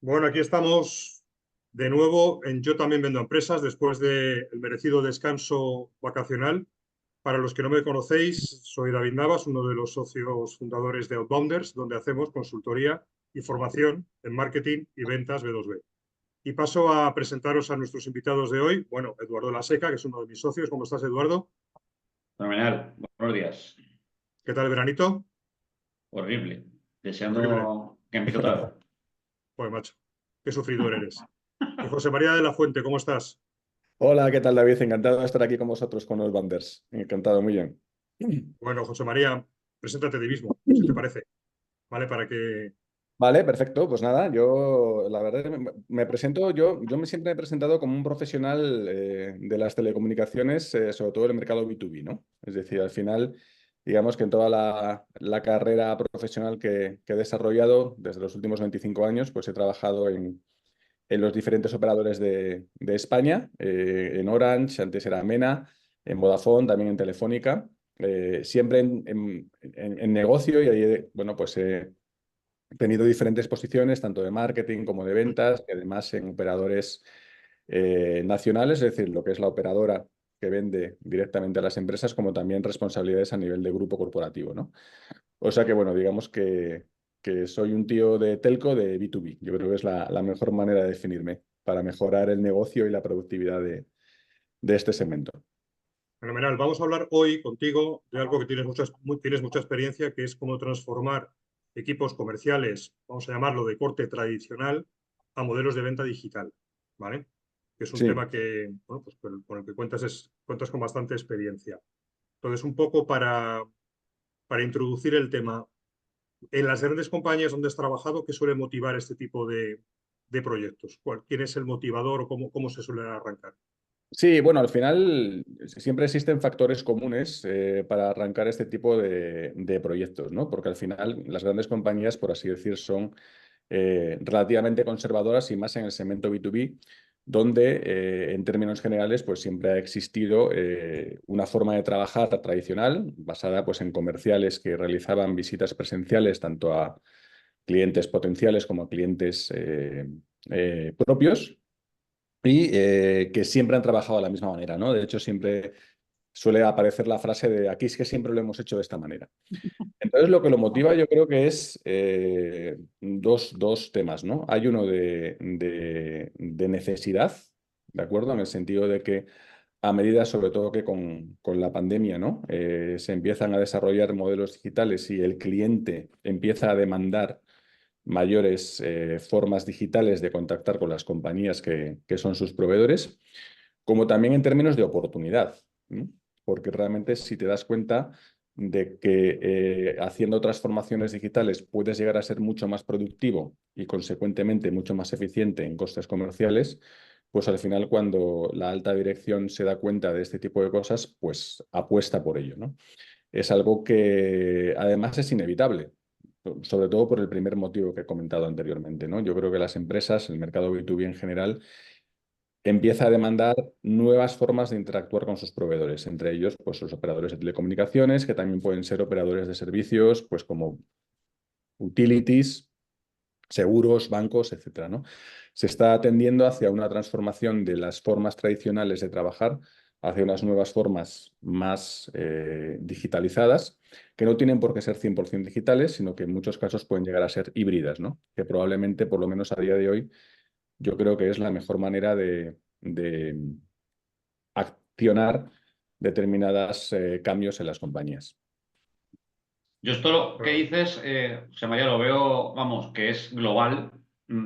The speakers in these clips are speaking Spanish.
Bueno, aquí estamos de nuevo en Yo también vendo empresas después del merecido descanso vacacional. Para los que no me conocéis, soy David Navas, uno de los socios fundadores de Outbounders, donde hacemos consultoría y formación en marketing y ventas B2B. Y paso a presentaros a nuestros invitados de hoy. Bueno, Eduardo Laseca, que es uno de mis socios. ¿Cómo estás, Eduardo? Fenomenal. Buenos días. ¿Qué tal el veranito? Horrible. Horrible. Deseando que empiece otra vez. Pues macho, qué sufridor eres. Y José María de la Fuente, ¿cómo estás? Hola, ¿qué tal, David? Encantado de estar aquí con vosotros con los Banders. Encantado, muy bien. Bueno, José María, preséntate a ti mismo, si te parece. ¿Vale? Para que... Vale, perfecto. Pues nada, yo la verdad es que me presento, siempre me he presentado como un profesional de las telecomunicaciones, sobre todo en el mercado B2B, ¿no? Es decir, al final, digamos que en toda la carrera profesional que he desarrollado desde los últimos 25 años, pues he trabajado en los diferentes operadores de España, en Orange, antes era Mena, en Vodafone, también en Telefónica, siempre en negocio y ahí, bueno, pues he tenido diferentes posiciones, tanto de marketing como de ventas, y además en operadores nacionales, es decir, lo que es la operadora que vende directamente a las empresas, como también responsabilidades a nivel de grupo corporativo, ¿no? O sea que, bueno, digamos que soy un tío de telco de B2B. Yo creo que es la mejor manera de definirme para mejorar el negocio y la productividad de este segmento. Fenomenal. Vamos a hablar hoy contigo de algo que tienes mucha experiencia, que es cómo transformar equipos comerciales, vamos a llamarlo de corte tradicional, a modelos de venta digital, ¿vale? Que es un Sí, tema que, bueno, pues con el que cuentas con bastante experiencia. Entonces, un poco para introducir el tema, en las grandes compañías donde has trabajado, ¿qué suele motivar este tipo de proyectos? ¿Quién es el motivador o cómo se suele arrancar? sí, bueno, al final siempre existen factores comunes para arrancar este tipo de proyectos, ¿no? Porque al final las grandes compañías, por así decir, son relativamente conservadoras y más en el segmento B2B, donde en términos generales pues siempre ha existido una forma de trabajar tradicional basada pues en comerciales que realizaban visitas presenciales tanto a clientes potenciales como a clientes propios y que siempre han trabajado de la misma manera, ¿no? De hecho, siempre suele aparecer la frase de aquí es que siempre lo hemos hecho de esta manera. Entonces, lo que lo motiva yo creo que es dos temas, ¿no? Hay uno de necesidad, ¿de acuerdo? En el sentido de que a medida, sobre todo que con la pandemia, ¿no? Se empiezan a desarrollar modelos digitales y el cliente empieza a demandar mayores formas digitales de contactar con las compañías que son sus proveedores, como también en términos de oportunidad, ¿no? Porque realmente si te das cuenta de que haciendo transformaciones digitales puedes llegar a ser mucho más productivo y consecuentemente mucho más eficiente en costes comerciales, pues al final cuando la alta dirección se da cuenta de este tipo de cosas, pues apuesta por ello, ¿no? Es algo que además es inevitable, sobre todo por el primer motivo que he comentado anteriormente, ¿no? Yo creo que las empresas, el mercado B2B en general, empieza a demandar nuevas formas de interactuar con sus proveedores, entre ellos pues los operadores de telecomunicaciones, que también pueden ser operadores de servicios, pues como utilities, seguros, bancos, etcétera, ¿no? Se está tendiendo hacia una transformación de las formas tradicionales de trabajar hacia unas nuevas formas más digitalizadas, que no tienen por qué ser 100% digitales, sino que en muchos casos pueden llegar a ser híbridas, ¿no? Que probablemente, por lo menos a día de hoy, yo creo que es la mejor manera de accionar determinados cambios en las compañías. Yo esto lo que dices, José María, lo veo, vamos, que es global,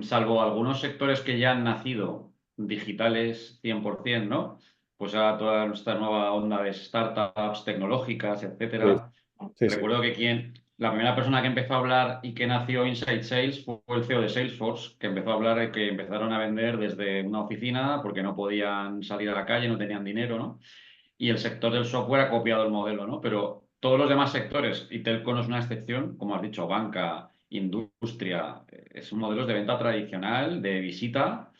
salvo algunos sectores que ya han nacido digitales 100%, ¿no? Pues a toda nuestra nueva onda de startups tecnológicas, Sí, etcétera. sí, sí. Recuerdo que la primera persona que empezó a hablar y que nació Inside Sales fue el CEO de Salesforce, que empezó a hablar de que empezaron a vender desde una oficina porque no podían salir a la calle, no tenían dinero, ¿no? Y el sector del software ha copiado el modelo, ¿no? Pero todos los demás sectores, y telco no es una excepción, como has dicho, banca, industria, son modelos de venta tradicional, de visita,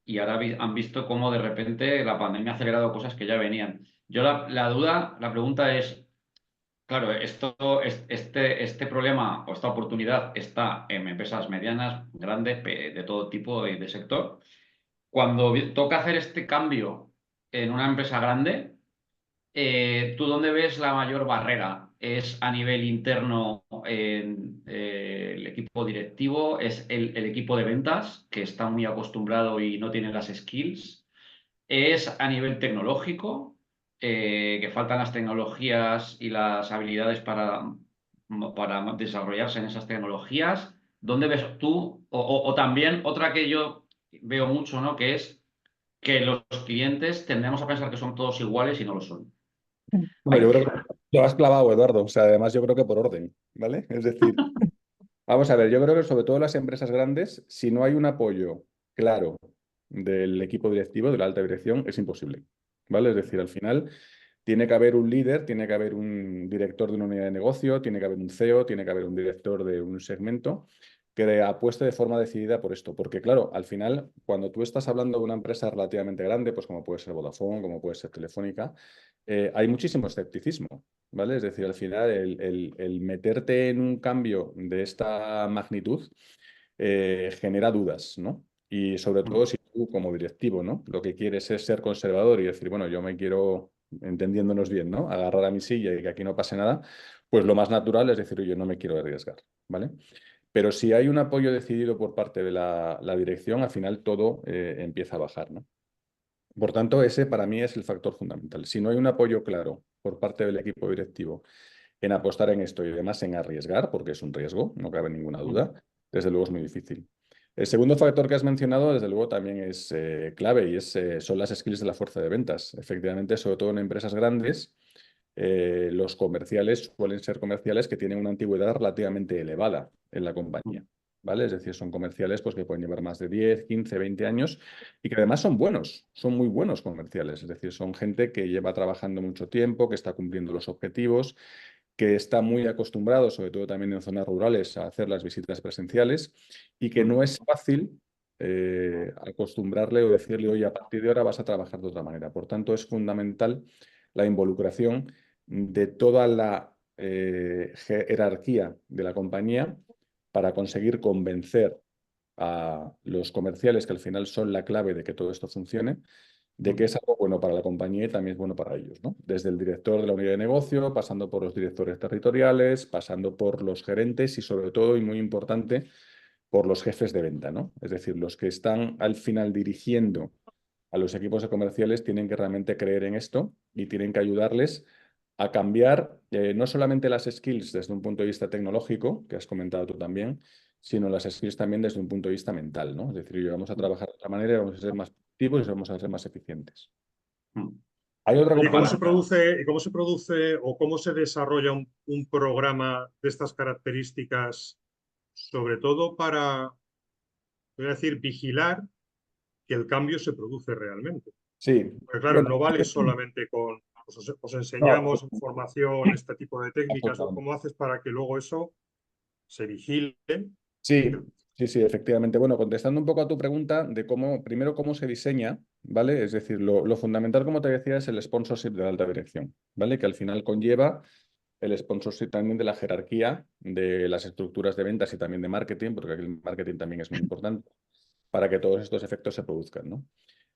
y ahora han visto cómo de repente la pandemia ha acelerado cosas que ya venían. Yo la duda, la pregunta es, Claro, este problema o esta oportunidad está en empresas medianas, grandes, de todo tipo y de sector. Cuando toca hacer este cambio en una empresa grande, ¿tú dónde ves la mayor barrera? ¿Es a nivel interno en el equipo directivo? ¿Es el equipo de ventas, que está muy acostumbrado y no tiene las skills? ¿Es a nivel tecnológico, que faltan las tecnologías y las habilidades para desarrollarse en esas tecnologías? ¿Dónde ves tú? O también otra que yo veo mucho, ¿no? Que es que los clientes tendemos a pensar que son todos iguales y no lo son. Bueno, Hay yo creo que lo has clavado, Eduardo. O sea, además yo creo que por orden, ¿vale? Es decir, vamos a ver, yo creo que sobre todo las empresas grandes, si no hay un apoyo claro del equipo directivo, de la alta dirección, es imposible, ¿vale? Es decir, al final tiene que haber un líder, tiene que haber un director de una unidad de negocio, tiene que haber un CEO, tiene que haber un director de un segmento que apueste de forma decidida por esto. Porque claro, al final, cuando tú estás hablando de una empresa relativamente grande, pues como puede ser Vodafone, como puede ser Telefónica, hay muchísimo escepticismo, ¿vale? Es decir, al final el meterte en un cambio de esta magnitud genera dudas, ¿no? Y sobre todo si tú como directivo, ¿no? Lo que quieres es ser conservador y decir, bueno, yo me quiero, entendiéndonos bien, ¿no? Agarrar a mi silla y que aquí no pase nada, pues lo más natural es decir, yo no me quiero arriesgar, ¿vale? Pero si hay un apoyo decidido por parte de la dirección, al final todo empieza a bajar, ¿no? Por tanto, ese para mí es el factor fundamental. Si no hay un apoyo claro por parte del equipo directivo en apostar en esto y además en arriesgar, porque es un riesgo, no cabe ninguna duda, desde luego es muy difícil. El segundo factor que has mencionado, desde luego, también es clave y son las skills de la fuerza de ventas. Efectivamente, sobre todo en empresas grandes, los comerciales suelen ser comerciales que tienen una antigüedad relativamente elevada en la compañía. ¿Vale? Es decir, son comerciales pues, que pueden llevar más de 10, 15, 20 años y que además son buenos, son muy buenos comerciales. Es decir, son gente que lleva trabajando mucho tiempo, que está cumpliendo los objetivos, que está muy acostumbrado, sobre todo también en zonas rurales, a hacer las visitas presenciales y que no es fácil acostumbrarle o decirle, oye, a partir de ahora vas a trabajar de otra manera. Por tanto, es fundamental la involucración de toda la jerarquía de la compañía para conseguir convencer a los comerciales, que al final son la clave de que todo esto funcione, de que es algo bueno para la compañía y también es bueno para ellos, ¿no? Desde el director de la unidad de negocio, pasando por los directores territoriales, pasando por los gerentes y sobre todo, y muy importante, por los jefes de venta, ¿no? Es decir, los que están al final dirigiendo a los equipos de comerciales tienen que realmente creer en esto y tienen que ayudarles a cambiar no solamente las skills desde un punto de vista tecnológico, que has comentado tú también, sino las skills también desde un punto de vista mental, ¿no? Es decir, vamos a trabajar de otra manera, vamos a ser más productivos y vamos a ser más eficientes. Hay otra Oye, componente. cómo se produce o cómo se desarrolla un programa de estas características, sobre todo para, voy a decir, vigilar que el cambio se produce realmente? Sí, Porque claro, bueno, no vale solamente con, pues os no, enseñamos información, este tipo de técnicas, ¿no? absolutamente. ¿Cómo haces para que luego eso se vigile? Sí, sí, sí, efectivamente. Bueno, contestando un poco a tu pregunta de cómo, primero, cómo se diseña, ¿vale? Es decir, lo fundamental, como te decía, es el sponsorship de la alta dirección, ¿vale? Que al final conlleva el sponsorship también de la jerarquía de las estructuras de ventas y también de marketing, porque aquí el marketing también es muy importante para que todos estos efectos se produzcan, ¿no?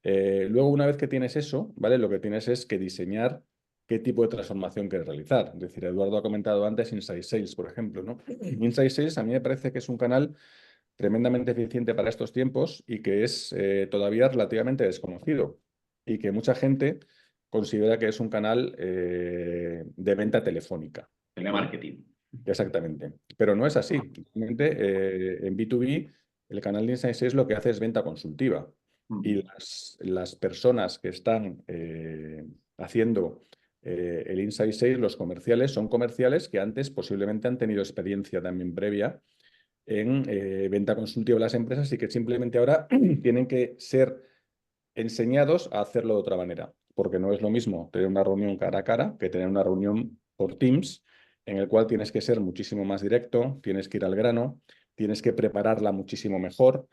Luego, una vez que tienes eso, ¿vale? Lo que tienes es que diseñar qué tipo de transformación quieres realizar. Es decir, Eduardo ha comentado antes Inside Sales, por ejemplo, ¿no? Inside Sales a mí me parece que es un canal tremendamente eficiente para estos tiempos y que es todavía relativamente desconocido y que mucha gente considera que es un canal de venta telefónica, ¿vale? Telemarketing. Exactamente. Pero no es así. Realmente, en B2B, el canal de Inside Sales lo que hace es venta consultiva. Y las personas que están haciendo el Inside Sales, los comerciales, son comerciales que antes posiblemente han tenido experiencia también previa en venta consultiva de las empresas y que simplemente ahora tienen que ser enseñados a hacerlo de otra manera, porque no es lo mismo tener una reunión cara a cara que tener una reunión por Teams, en el cual tienes que ser muchísimo más directo, tienes que ir al grano, tienes que prepararla muchísimo mejor,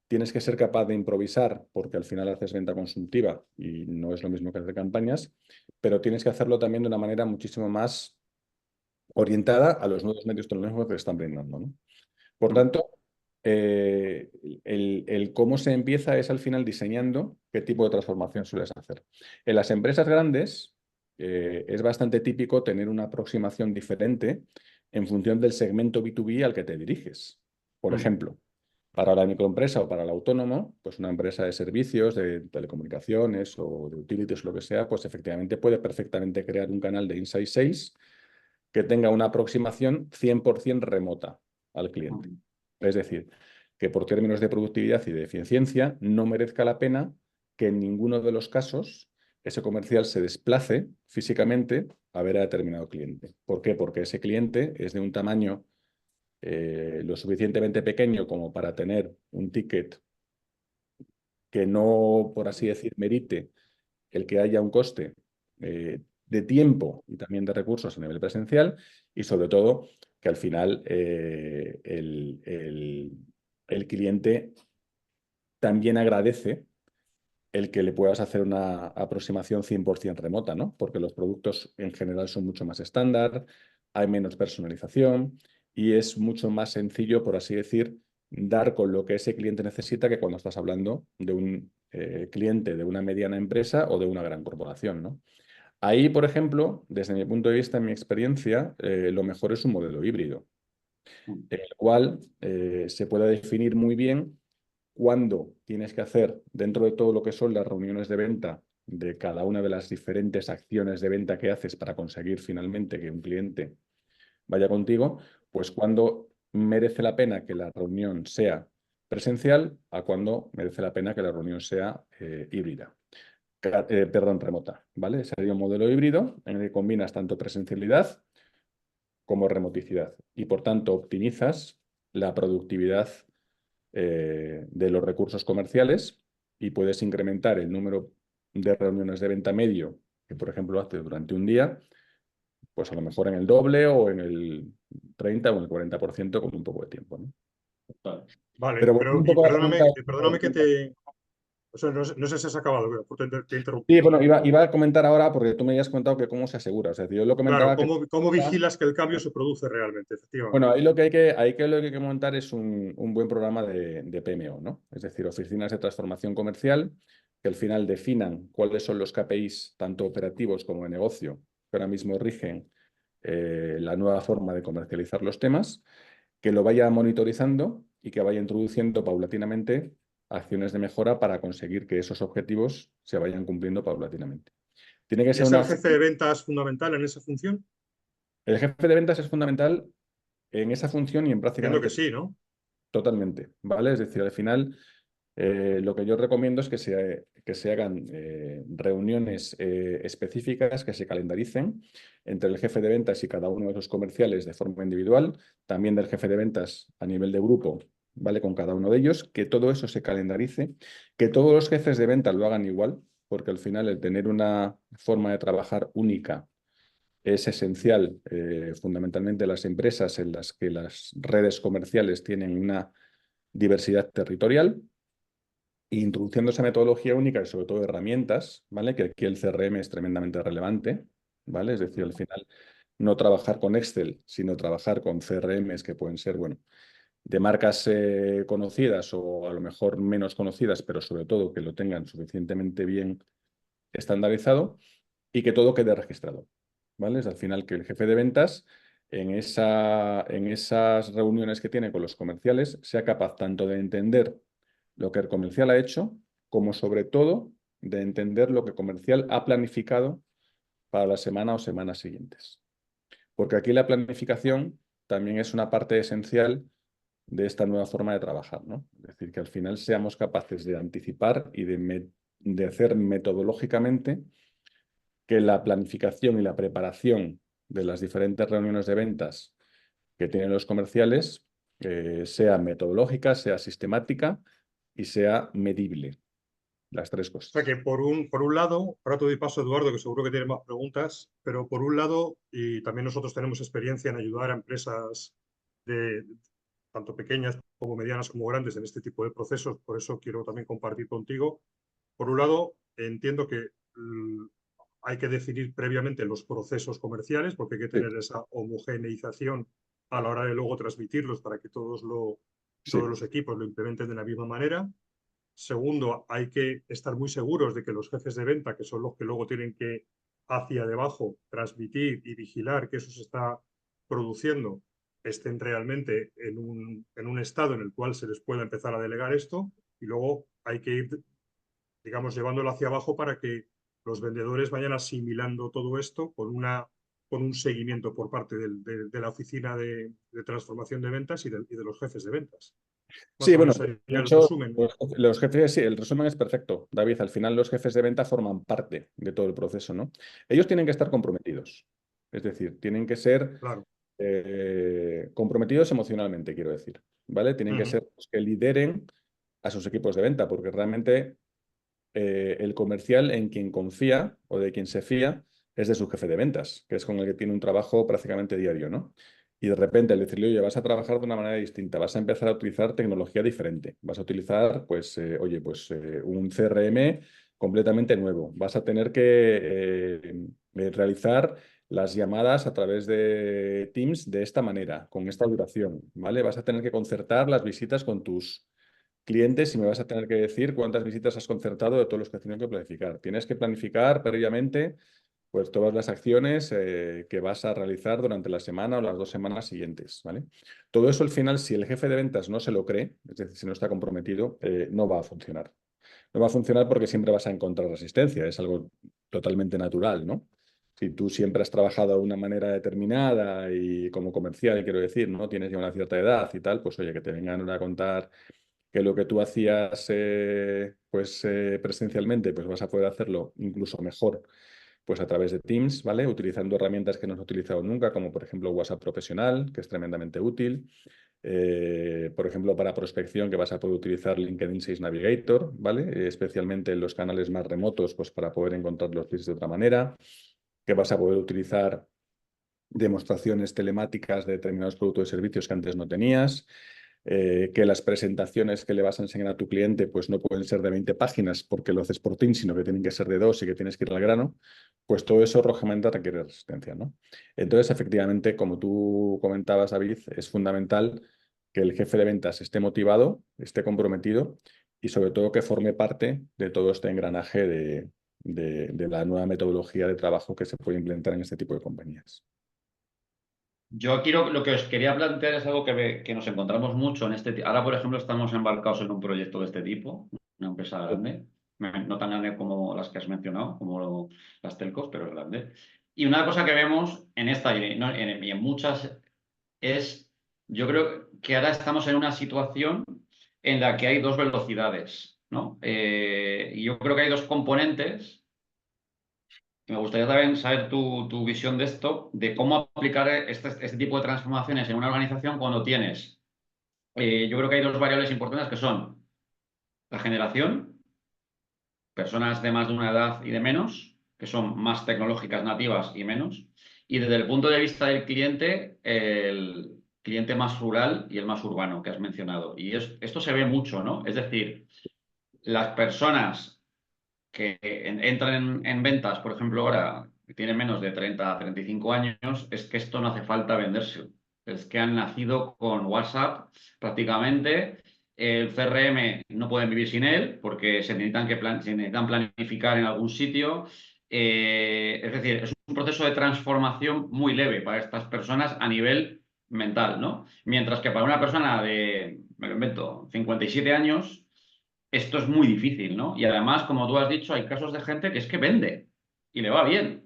tienes que ser capaz de improvisar, porque al final haces venta consultiva y no es lo mismo que hacer campañas, pero tienes que hacerlo también de una manera muchísimo más orientada a los nuevos medios tecnológicos que le están brindando, ¿no? Por tanto, el cómo se empieza es al final diseñando qué tipo de transformación sueles hacer. En las empresas grandes es bastante típico tener una aproximación diferente en función del segmento B2B al que te diriges. Por ejemplo, para la microempresa o para el autónomo, pues una empresa de servicios, de telecomunicaciones o de utilities, lo que sea, pues efectivamente puede perfectamente crear un canal de Inside Sales que tenga una aproximación 100% remota al cliente. Es decir, que por términos de productividad y de eficiencia no merezca la pena que en ninguno de los casos ese comercial se desplace físicamente a ver a determinado cliente. ¿Por qué? Porque ese cliente es de un tamaño lo suficientemente pequeño como para tener un ticket que no, por así decir, merite el que haya un coste de tiempo y también de recursos a nivel presencial y sobre todo que al final el cliente también agradece el que le puedas hacer una aproximación 100% remota, ¿no? Porque los productos en general son mucho más estándar, hay menos personalización y es mucho más sencillo, por así decir, dar con lo que ese cliente necesita que cuando estás hablando de un cliente de una mediana empresa o de una gran corporación, ¿no? Ahí, por ejemplo, desde mi punto de vista, en mi experiencia, lo mejor es un modelo híbrido, en el cual se puede definir muy bien cuándo tienes que hacer dentro de todo lo que son las reuniones de venta de cada una de las diferentes acciones de venta que haces para conseguir finalmente que un cliente vaya contigo, pues cuándo merece la pena que la reunión sea presencial a cuándo merece la pena que la reunión sea híbrida. Perdón, remota, ¿vale? Sería un modelo híbrido en el que combinas tanto presencialidad como remoticidad y por tanto optimizas la productividad de los recursos comerciales y puedes incrementar el número de reuniones de venta medio que, por ejemplo, haces durante un día, pues a lo mejor en el doble o en el 30 o en el 40% con un poco de tiempo, ¿no? Vale, Pero volviendo pero un y poco a la pregunta. perdóname que te... O sea, no sé si has acabado, pero te interrumpí. Sí, bueno, iba a comentar ahora porque tú me habías contado que cómo se asegura. O sea, yo lo Claro, comentaba que... ¿cómo vigilas que el cambio se produce realmente, Bueno, efectivamente? ahí lo que hay que montar es un buen programa de PMO, ¿no? Es decir, oficinas de transformación comercial que al final definan cuáles son los KPIs, tanto operativos como de negocio, que ahora mismo rigen la nueva forma de comercializar los temas, que lo vaya monitorizando y que vaya introduciendo paulatinamente acciones de mejora para conseguir que esos objetivos se vayan cumpliendo paulatinamente. Tiene que ¿Y ser es una... el jefe de ventas fundamental en esa función? El jefe de ventas es fundamental en esa función y en Entiendo que prácticamente sí, ¿no? totalmente, ¿vale? Es decir, al final lo que yo recomiendo es que se hagan reuniones específicas que se calendaricen entre el jefe de ventas y cada uno de los comerciales de forma individual, también del jefe de ventas a nivel de grupo, ¿vale? Con cada uno de ellos, que todo eso se calendarice, que todos los jefes de ventas lo hagan igual, porque al final el tener una forma de trabajar única es esencial, fundamentalmente en las empresas en las que las redes comerciales tienen una diversidad territorial, introduciendo esa metodología única y sobre todo herramientas, ¿vale? Que aquí el CRM es tremendamente relevante, ¿vale? Es decir, al final no trabajar con Excel, sino trabajar con CRMs que pueden ser, bueno, de marcas conocidas o a lo mejor menos conocidas, pero sobre todo que lo tengan suficientemente bien estandarizado y que todo quede registrado, ¿vale? Es al final que el jefe de ventas en esas reuniones que tiene con los comerciales sea capaz tanto de entender lo que el comercial ha hecho, como sobre todo de entender lo que el comercial ha planificado para la semana o semanas siguientes. Porque aquí la planificación también es una parte esencial de esta nueva forma de trabajar, ¿no? Es decir, que al final seamos capaces de anticipar y de hacer metodológicamente que la planificación y la preparación de las diferentes reuniones de ventas que tienen los comerciales sea metodológica, sea sistemática y sea medible. Las tres O sea cosas. que por un lado, ahora te doy paso a Eduardo, que seguro que tiene más preguntas, pero por un lado, y también nosotros tenemos experiencia en ayudar a empresas de tanto pequeñas como medianas como grandes en este tipo de procesos, por eso quiero también compartir contigo. Por un lado, entiendo que hay que definir previamente los procesos comerciales, porque hay que Sí, tener esa homogeneización a la hora de luego transmitirlos para que todos sí. los equipos lo implementen de la misma manera. Segundo, hay que estar muy seguros de que los jefes de venta, que son los que luego tienen que hacia debajo transmitir y vigilar que eso se está produciendo, estén realmente en un estado en el cual se les pueda empezar a delegar esto. Y luego hay que ir, digamos, llevándolo hacia abajo para que los vendedores vayan asimilando todo esto con un seguimiento por parte de la oficina de transformación de ventas y de los jefes de ventas. Más Sí, o bueno, menos sería de el hecho, resumen. los jefes, sí, el resumen es perfecto, David. Al final los jefes de venta forman parte de todo el proceso, ¿no? Ellos tienen que estar comprometidos. Es decir, tienen que ser Claro. comprometidos emocionalmente, quiero decir, ¿vale? Tienen que Ujú. ser los que lideren a sus equipos de venta, porque realmente el comercial en quien confía o de quien se fía es de su jefe de ventas, que es con el que tiene un trabajo prácticamente diario, ¿no? Y de repente el decirle, oye, vas a trabajar de una manera distinta, vas a empezar a utilizar tecnología diferente, vas a utilizar, pues, oye, pues un CRM completamente nuevo, vas a tener que realizar las llamadas a través de Teams de esta manera, con esta duración, ¿vale? Vas a tener que concertar las visitas con tus clientes y me vas a tener que decir cuántas visitas has concertado de todos los que has tenido que planificar. Tienes que planificar previamente pues todas las acciones que vas a realizar durante la semana o las 2 semanas siguientes, ¿vale? Todo eso al final, si el jefe de ventas no se lo cree, es decir, si no está comprometido, no va a funcionar. No va a funcionar porque siempre vas a encontrar resistencia, es algo totalmente natural, ¿no? Si tú siempre has trabajado de una manera determinada y como comercial, quiero decir, ¿no? Tienes ya una cierta edad y tal, pues oye, que te vengan a contar que lo que tú hacías presencialmente, pues vas a poder hacerlo incluso mejor pues a través de Teams, ¿vale? Utilizando herramientas que no has utilizado nunca, como por ejemplo WhatsApp Profesional, que es tremendamente útil. Por ejemplo, para prospección, que vas a poder utilizar LinkedIn Sales Navigator, ¿vale? Especialmente en los canales más remotos, pues para poder encontrar los leads de otra manera. Que vas a poder utilizar demostraciones telemáticas de determinados productos y servicios que antes no tenías, que las presentaciones que le vas a enseñar a tu cliente pues no pueden ser de 20 páginas porque lo haces por Teams, sino que tienen que ser de 2 y que tienes que ir al grano, pues todo eso lógicamente requiere resistencia, ¿no? Entonces, efectivamente, como tú comentabas, David, es fundamental que el jefe de ventas esté motivado, esté comprometido y sobre todo que forme parte de todo este engranaje de la nueva metodología de trabajo que se puede implementar en este tipo de compañías. Yo aquí lo que os quería plantear es algo que nos encontramos mucho en Ahora, por ejemplo, estamos embarcados en un proyecto de este tipo, una empresa grande, no tan grande como las que has mencionado, como las telcos, pero es grande. Y una cosa que vemos en esta y en muchas es, yo creo que ahora estamos en una situación en la que hay dos velocidades, ¿no? Y yo creo que hay dos componentes. Me gustaría también saber tu visión de esto, de cómo aplicar este tipo de transformaciones en una organización cuando tienes. Yo creo que hay dos variables importantes que son la generación, personas de más de una edad y de menos, que son más tecnológicas nativas y menos, y desde el punto de vista del cliente, el cliente más rural y el más urbano que has mencionado. Y esto se ve mucho, ¿no? Es decir, las personas que entran en ventas, por ejemplo, ahora que tienen menos de 30 a 35 años, es que esto no hace falta vendérselo. Es que han nacido con WhatsApp prácticamente. El CRM no pueden vivir sin él porque se necesitan planificar en algún sitio. Es decir, es un proceso de transformación muy leve para estas personas a nivel mental, ¿no? Mientras que para una persona de, me lo invento, 57 años, esto es muy difícil, ¿no? Y además, como tú has dicho, hay casos de gente que es que vende y le va bien.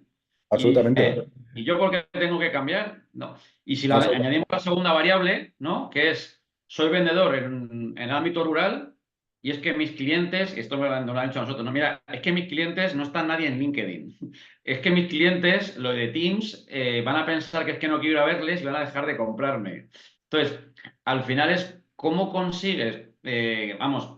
Y Absolutamente. dice, ¿y yo por qué tengo que cambiar? No. Y si Absolutamente. añadimos la segunda variable, ¿no? Que es, soy vendedor en el ámbito rural y es que mis clientes, y esto nos lo han dicho a nosotros, no, mira, es que mis clientes no están nadie en LinkedIn. Es que mis clientes, lo de Teams, van a pensar que es que no quiero ir a verles y van a dejar de comprarme. Entonces, al final es cómo consigues, vamos,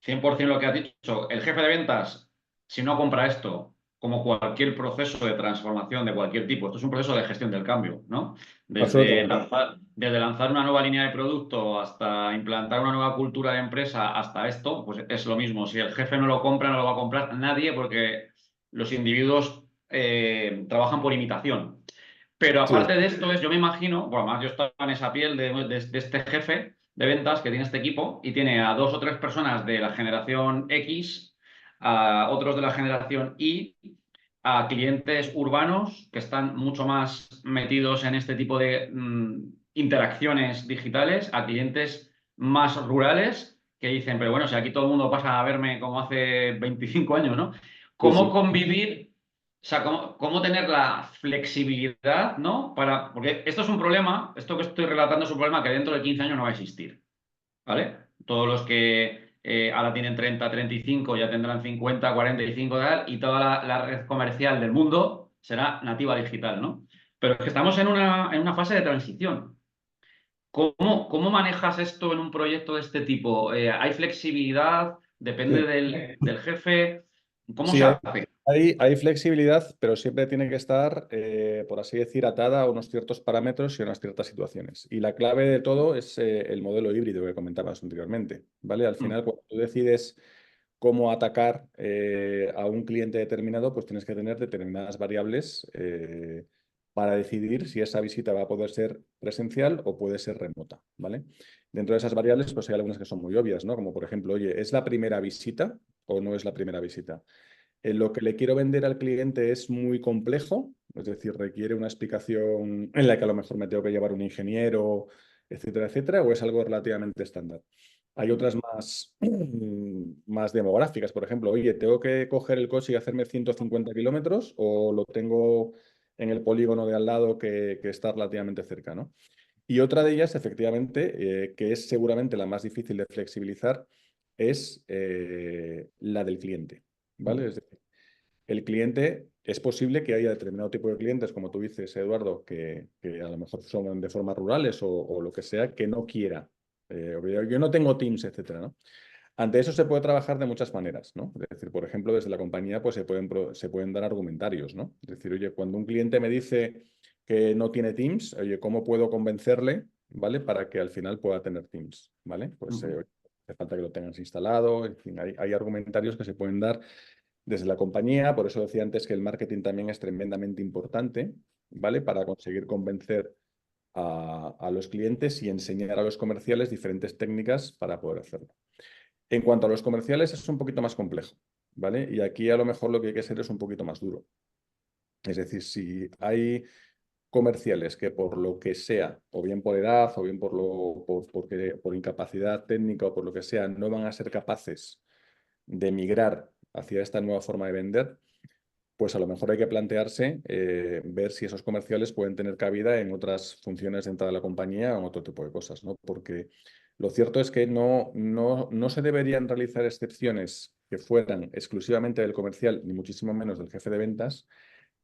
100% lo que has dicho, el jefe de ventas, si no compra esto, como cualquier proceso de transformación de cualquier tipo, esto es un proceso de gestión del cambio, ¿no? Absolutamente. Desde lanzar una nueva línea de producto hasta implantar una nueva cultura de empresa, hasta esto, pues es lo mismo. Si el jefe no lo compra, no lo va a comprar nadie porque los individuos trabajan por imitación. Pero Sí, aparte de esto, yo me imagino, bueno, además yo estaba en esa piel de este jefe de ventas que tiene este equipo y tiene a 2 o 3 personas de la generación X, a otros de la generación Y, a clientes urbanos que están mucho más metidos en este tipo de interacciones digitales, a clientes más rurales que dicen, pero bueno, si aquí todo el mundo pasa a verme como hace 25 años, ¿no? sí, ¿Cómo sí. convivir? O sea, cómo tener la flexibilidad, ¿no? Porque esto es un problema, esto que estoy relatando es un problema que dentro de 15 años no va a existir, ¿vale? Todos los que ahora tienen 30, 35, ya tendrán 50, 45 tal, y toda la red comercial del mundo será nativa digital, ¿no? Pero es que estamos en una fase de transición. ¿Cómo manejas esto en un proyecto de este tipo? ¿Hay flexibilidad? ¿Depende Sí. del jefe? ¿Cómo Sí, se hay, hace? hay flexibilidad, pero siempre tiene que estar, por así decir, atada a unos ciertos parámetros y a unas ciertas situaciones. Y la clave de todo es el modelo híbrido que comentabas anteriormente, ¿vale? Al Mm, final, cuando tú decides cómo atacar a un cliente determinado, pues tienes que tener determinadas variables para decidir si esa visita va a poder ser presencial o puede ser remota, ¿vale? Dentro de esas variables, pues hay algunas que son muy obvias, ¿no? Como por ejemplo, oye, ¿es la primera visita o no es la primera visita? Lo que le quiero vender al cliente es muy complejo, es decir, requiere una explicación en la que a lo mejor me tengo que llevar un ingeniero, etcétera, etcétera, o es algo relativamente estándar. Hay otras más, más demográficas, por ejemplo, oye, ¿tengo que coger el coche y hacerme 150 kilómetros o lo tengo en el polígono de al lado que está relativamente cerca, ¿no? Y otra de ellas, efectivamente, que es seguramente la más difícil de flexibilizar, es la del cliente, ¿vale? mm, Es decir, el cliente, es posible que haya determinado tipo de clientes, como tú dices, Eduardo, que a lo mejor son de formas rurales o lo que sea, que no quiera. Yo no tengo Teams, etcétera, ¿no? Ante eso se puede trabajar de muchas maneras, ¿no? Es decir, por ejemplo, desde la compañía pues se pueden dar argumentarios, ¿no? Es decir, oye, cuando un cliente me dice que no tiene Teams, oye, ¿cómo puedo convencerle, ¿vale? Para que al final pueda tener Teams, ¿vale? Pues mm. hace falta que lo tengas instalado, en fin, hay argumentarios que se pueden dar desde la compañía, por eso decía antes que el marketing también es tremendamente importante, ¿vale? Para conseguir convencer a los clientes y enseñar a los comerciales diferentes técnicas para poder hacerlo. En cuanto a los comerciales, es un poquito más complejo, ¿vale? Y aquí a lo mejor lo que hay que ser es un poquito más duro. Es decir, si hay comerciales que por lo que sea, o bien por edad, o bien por incapacidad técnica o por lo que sea, no van a ser capaces de migrar hacia esta nueva forma de vender, pues a lo mejor hay que plantearse ver si esos comerciales pueden tener cabida en otras funciones dentro de la compañía o en otro tipo de cosas, ¿no? Porque lo cierto es que no se deberían realizar excepciones que fueran exclusivamente del comercial, ni muchísimo menos del jefe de ventas,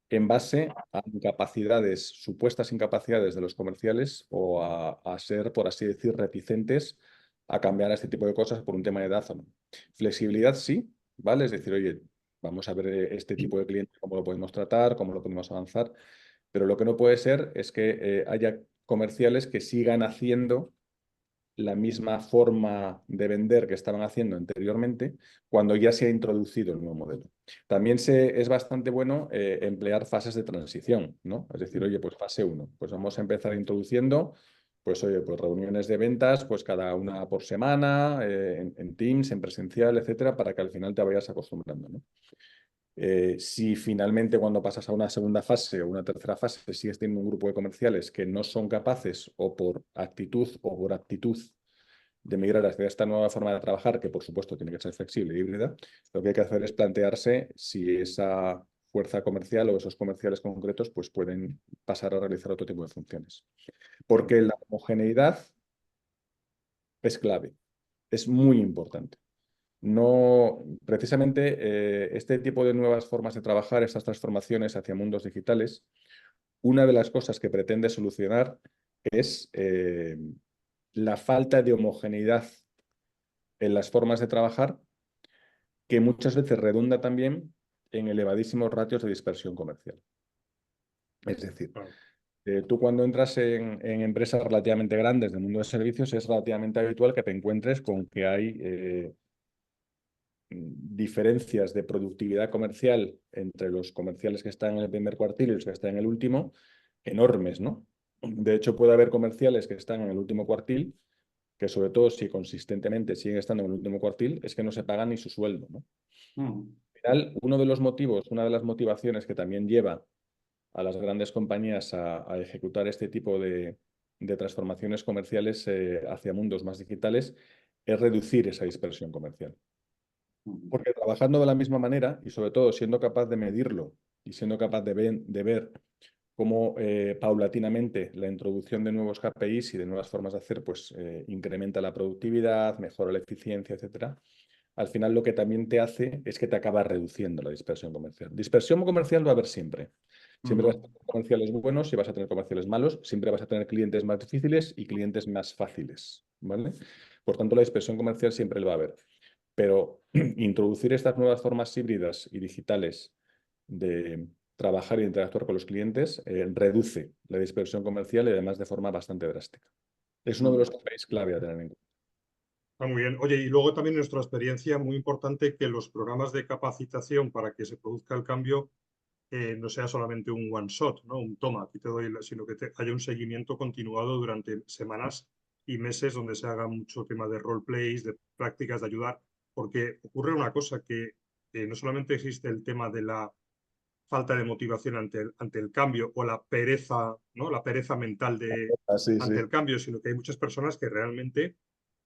en base a incapacidades, supuestas incapacidades de los comerciales o a ser, por así decir, reticentes a cambiar a este tipo de cosas por un tema de edad o no. Flexibilidad sí, ¿vale? Es decir, oye, vamos a ver este tipo de cliente, cómo lo podemos tratar, cómo lo podemos avanzar, pero lo que no puede ser es que haya comerciales que sigan haciendo la misma forma de vender que estaban haciendo anteriormente cuando ya se ha introducido el nuevo modelo. También es bastante bueno emplear fases de transición, ¿no? Es decir, oye, pues fase 1, pues vamos a empezar introduciendo, pues oye, pues reuniones de ventas, pues cada una por semana, en Teams, en presencial, etcétera, para que al final te vayas acostumbrando, ¿no? Si finalmente cuando pasas a una segunda fase o una tercera fase sigues teniendo un grupo de comerciales que no son capaces o por actitud o por aptitud de migrar hacia esta nueva forma de trabajar, que por supuesto tiene que ser flexible e híbrida, lo que hay que hacer es plantearse si esa fuerza comercial o esos comerciales concretos pues pueden pasar a realizar otro tipo de funciones. Porque la homogeneidad es clave, es muy importante. No, precisamente este tipo de nuevas formas de trabajar, estas transformaciones hacia mundos digitales, una de las cosas que pretende solucionar es la falta de homogeneidad en las formas de trabajar, que muchas veces redunda también en elevadísimos ratios de dispersión comercial. Es decir, Claro. tú cuando entras en empresas relativamente grandes del mundo de servicios es relativamente habitual que te encuentres con que hay diferencias de productividad comercial entre los comerciales que están en el primer cuartil y los que están en el último, enormes, ¿no? De hecho, puede haber comerciales que están en el último cuartil, que sobre todo si consistentemente siguen estando en el último cuartil, es que no se pagan ni su sueldo, ¿no? Al final, uno de los motivos, una de las motivaciones que también lleva a las grandes compañías a ejecutar este tipo de transformaciones comerciales hacia mundos más digitales es reducir esa dispersión comercial. Porque trabajando de la misma manera y sobre todo siendo capaz de medirlo y siendo capaz de ver cómo paulatinamente la introducción de nuevos KPIs y de nuevas formas de hacer pues incrementa la productividad, mejora la eficiencia, etcétera. Al final lo que también te hace es que te acaba reduciendo la dispersión comercial. Dispersión comercial va a haber siempre. Siempre vas a tener comerciales buenos y vas a tener comerciales malos. Siempre vas a tener clientes más difíciles y clientes más fáciles, ¿vale? Por tanto, la dispersión comercial siempre lo va a haber. Pero introducir estas nuevas formas híbridas y digitales de trabajar e interactuar con los clientes reduce la dispersión comercial y además de forma bastante drástica. Es uno de los KPIs clave a tener en cuenta. Está muy bien. Oye, y luego también nuestra experiencia, muy importante que los programas de capacitación para que se produzca el cambio no sea solamente un one shot, ¿no? Un toma, aquí te doy, sino que haya un seguimiento continuado durante semanas y meses donde se haga mucho tema de roleplays, de prácticas de ayudar, porque ocurre una cosa que no solamente existe el tema de la falta de motivación ante el cambio o la pereza, ¿no? La pereza mental Sí, ante sí. el cambio, sino que hay muchas personas que realmente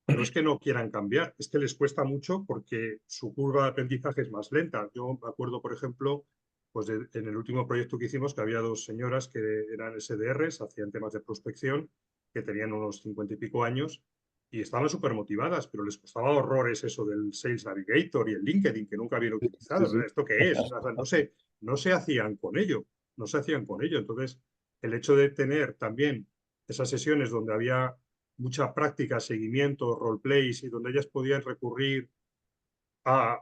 no es que no quieran cambiar, es que les cuesta mucho porque su curva de aprendizaje es más lenta. Yo me acuerdo, por ejemplo, pues en el último proyecto que hicimos, que había dos señoras que eran SDRs, hacían temas de prospección, que tenían unos 50 y pico años y estaban súper motivadas, pero les costaba horrores eso del Sales Navigator y el LinkedIn, que nunca habían Sí, utilizado. sí. ¿Esto qué es? O sea, no se hacían con ello, no se hacían con ello. Entonces, el hecho de tener también esas sesiones donde había mucha práctica, seguimiento, roleplays y donde ellas podían recurrir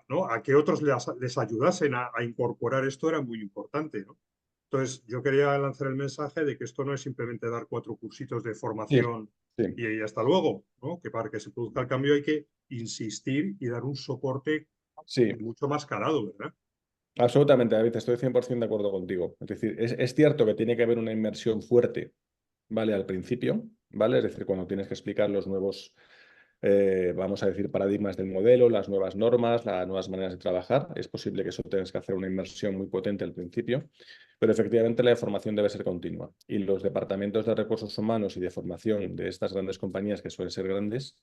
¿no? a que otros les ayudasen a incorporar esto era muy importante, ¿no? Entonces, yo quería lanzar el mensaje de que esto no es simplemente dar 4 cursitos de Sí, formación sí. y hasta luego, ¿no? Que para que se produzca el cambio hay que insistir y dar un soporte Sí, mucho más calado, ¿verdad? absolutamente, David, estoy 100% de acuerdo contigo. Es decir, es cierto que tiene que haber una inmersión fuerte, ¿vale? Al principio, ¿vale? Es decir, cuando tienes que explicar los nuevos, vamos a decir, paradigmas del modelo, las nuevas normas, las nuevas maneras de trabajar, es posible que eso tengas que hacer una inmersión muy potente al principio, pero efectivamente la formación debe ser continua. Y los departamentos de recursos humanos y de formación de estas grandes compañías, que suelen ser grandes,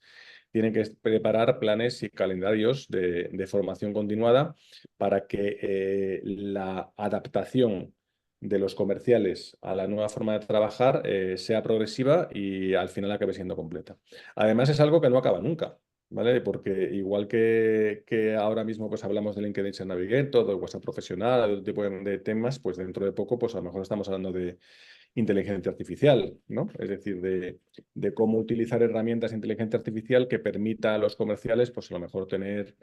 tienen que preparar planes y calendarios de formación continuada para que la adaptación de los comerciales a la nueva forma de trabajar sea progresiva y al final acabe siendo completa. Además, es algo que no acaba nunca, ¿vale? Porque igual que ahora mismo pues hablamos de LinkedIn Sales Navigator, de WhatsApp profesional, de otro tipo de temas, pues dentro de poco pues a lo mejor estamos hablando de inteligencia artificial, ¿no? Es decir, de cómo utilizar herramientas de inteligencia artificial que permita a los comerciales, pues a lo mejor tener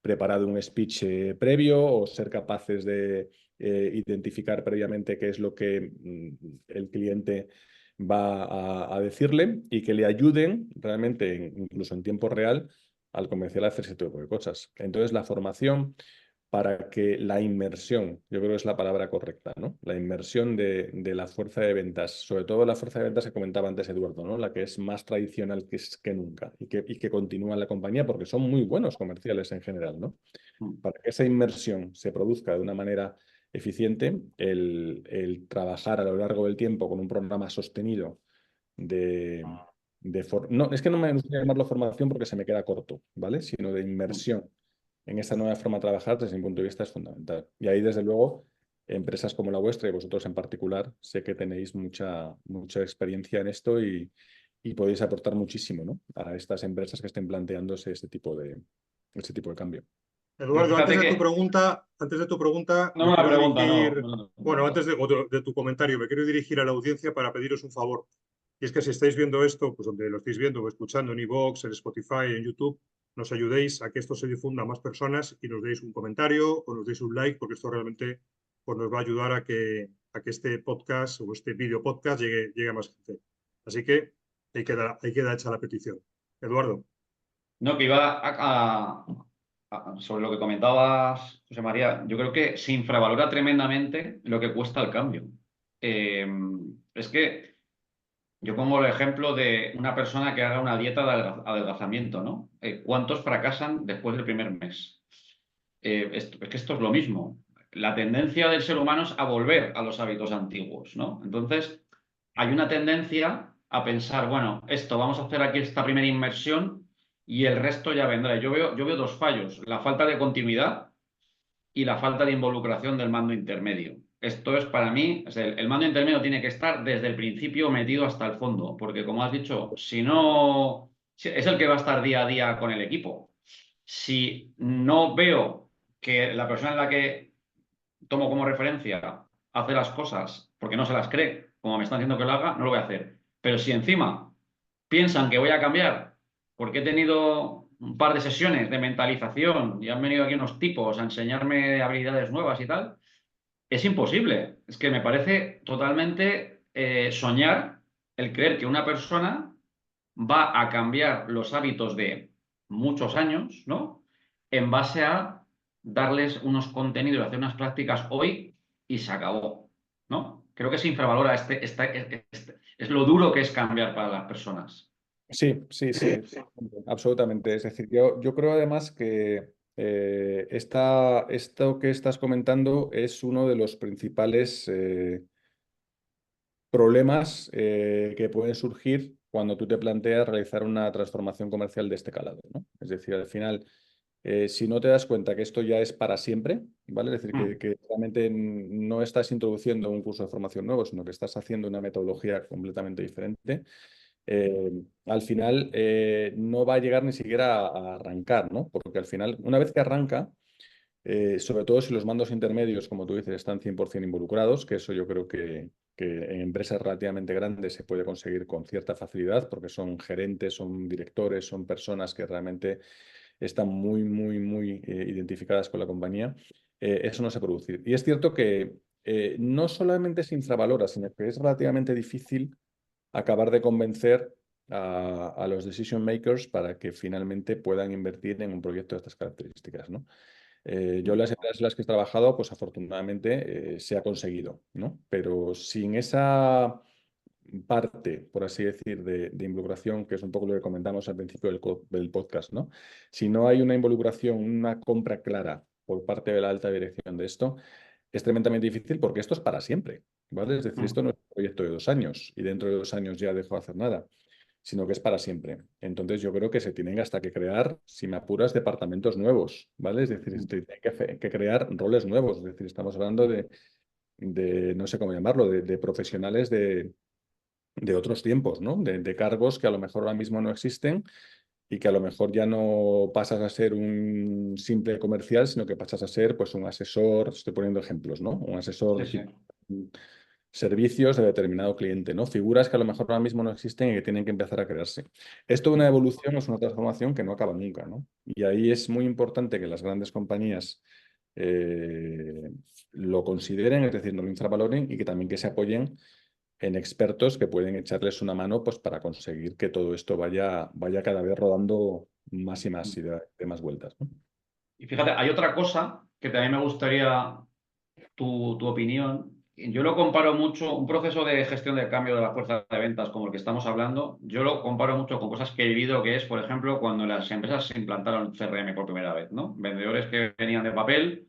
preparado un speech previo o ser capaces de identificar previamente qué es lo que el cliente va a decirle y que le ayuden realmente, incluso en tiempo real, al comercial a hacer ese tipo de cosas. Entonces, la formación para que la inmersión, yo creo que es la palabra correcta, ¿no? La inmersión de la fuerza de ventas, sobre todo la fuerza de ventas que comentaba antes Eduardo, ¿no? La que es más tradicional que nunca y que continúa en la compañía porque son muy buenos comerciales en general, ¿no? Para que esa inmersión se produzca de una manera eficiente, el trabajar a lo largo del tiempo con un programa sostenido de... No, es que no me gusta llamarlo formación porque se me queda corto, ¿vale? Sino de inmersión en esta nueva forma de trabajar, desde mi punto de vista, es fundamental. Y ahí, desde luego, empresas como la vuestra y vosotros en particular, sé que tenéis mucha experiencia en esto y podéis aportar muchísimo, ¿no? A estas empresas que estén planteándose este tipo de cambio. Pero Eduardo, fíjate que... antes de tu pregunta, No, me una quiero pregunta, no. dirigir, bueno, antes de tu comentario, me quiero dirigir a la audiencia para pediros un favor. Y es que si estáis viendo esto, pues donde lo estáis viendo o escuchando en iVoox, en Spotify, en YouTube, nos ayudéis a que esto se difunda a más personas y nos deis un comentario o nos deis un like, porque esto realmente pues, nos va a ayudar a que este podcast o este video podcast llegue a más gente. Así que ahí queda hecha la petición. Eduardo. No, que iba sobre lo que comentabas, José María, yo creo que se infravalora tremendamente lo que cuesta el cambio. Es que yo pongo el ejemplo de una persona que haga una dieta de adelgazamiento, ¿no? ¿Cuántos fracasan después del primer mes? Es que esto es lo mismo. La tendencia del ser humano es a volver a los hábitos antiguos, ¿no? Entonces, hay una tendencia a pensar, bueno, esto, vamos a hacer aquí esta primera inmersión y el resto ya vendrá. Yo veo dos fallos, la falta de continuidad y la falta de involucración del mando intermedio. Esto es para mí, el mando intermedio tiene que estar desde el principio metido hasta el fondo, porque como has dicho, si no, es el que va a estar día a día con el equipo. Si no veo que la persona en la que tomo como referencia hace las cosas porque no se las cree, como me están diciendo que lo haga, no lo voy a hacer. Pero si encima piensan que voy a cambiar porque he tenido un par de sesiones de mentalización y han venido aquí unos tipos a enseñarme habilidades nuevas y tal, es imposible. Es que me parece totalmente soñar el creer que una persona va a cambiar los hábitos de muchos años, ¿no? En base a darles unos contenidos, hacer unas prácticas hoy y se acabó, ¿no? Creo que se infravalora es lo duro que es cambiar para las personas. Sí, sí, sí, absolutamente. Es decir, yo creo además que esto que estás comentando es uno de los principales problemas que pueden surgir cuando tú te planteas realizar una transformación comercial de este calado, ¿no? Es decir, al final, si no te das cuenta que esto ya es para siempre, ¿vale? Es decir, que realmente no estás introduciendo un curso de formación nuevo, sino que estás haciendo una metodología completamente diferente, al final no va a llegar ni siquiera a arrancar, ¿no? Porque al final, una vez que arranca, sobre todo si los mandos intermedios, como tú dices, están 100% involucrados, que eso yo creo que en empresas relativamente grandes se puede conseguir con cierta facilidad, porque son gerentes, son directores, son personas que realmente están muy, muy, muy identificadas con la compañía. Eso no se produce. Y es cierto que no solamente se infravalora, sino que es relativamente difícil acabar de convencer a los decision makers para que finalmente puedan invertir en un proyecto de estas características, ¿no? Yo las empresas en las que he trabajado, pues afortunadamente se ha conseguido, ¿no? Pero sin esa parte, por así decir, de involucración, que es un poco lo que comentamos al principio del podcast, ¿no? Si no hay una involucración, una compra clara por parte de la alta dirección de esto, es tremendamente difícil porque esto es para siempre, ¿vale? Es decir, esto no es un proyecto de 2 años y dentro de 2 años ya dejo de hacer nada, sino que es para siempre. Entonces yo creo que se tienen hasta que crear, si me apuras, departamentos nuevos, ¿vale? Es decir, se tienen que crear roles nuevos. Es decir, estamos hablando de no sé cómo llamarlo, de profesionales de otros tiempos, ¿no? De cargos que a lo mejor ahora mismo no existen y que a lo mejor ya no pasas a ser un simple comercial, sino que pasas a ser pues un asesor, estoy poniendo ejemplos, ¿no? Un asesor Sí, sí. digital, servicios de determinado cliente, ¿no? Figuras que a lo mejor ahora mismo no existen y que tienen que empezar a crearse. Esto es una evolución, es una transformación que no acaba nunca, ¿no? Y ahí es muy importante que las grandes compañías lo consideren, es decir, no lo infravaloren y que también que se apoyen en expertos que pueden echarles una mano pues, para conseguir que todo esto vaya cada vez rodando más y más y de más vueltas, ¿no? Y fíjate, hay otra cosa que también me gustaría tu opinión. Yo lo comparo mucho, un proceso de gestión de cambio de la fuerza de ventas como el que estamos hablando, yo lo comparo mucho con cosas que he vivido, que es, por ejemplo, cuando las empresas se implantaron CRM por primera vez, ¿no? Vendedores que venían de papel,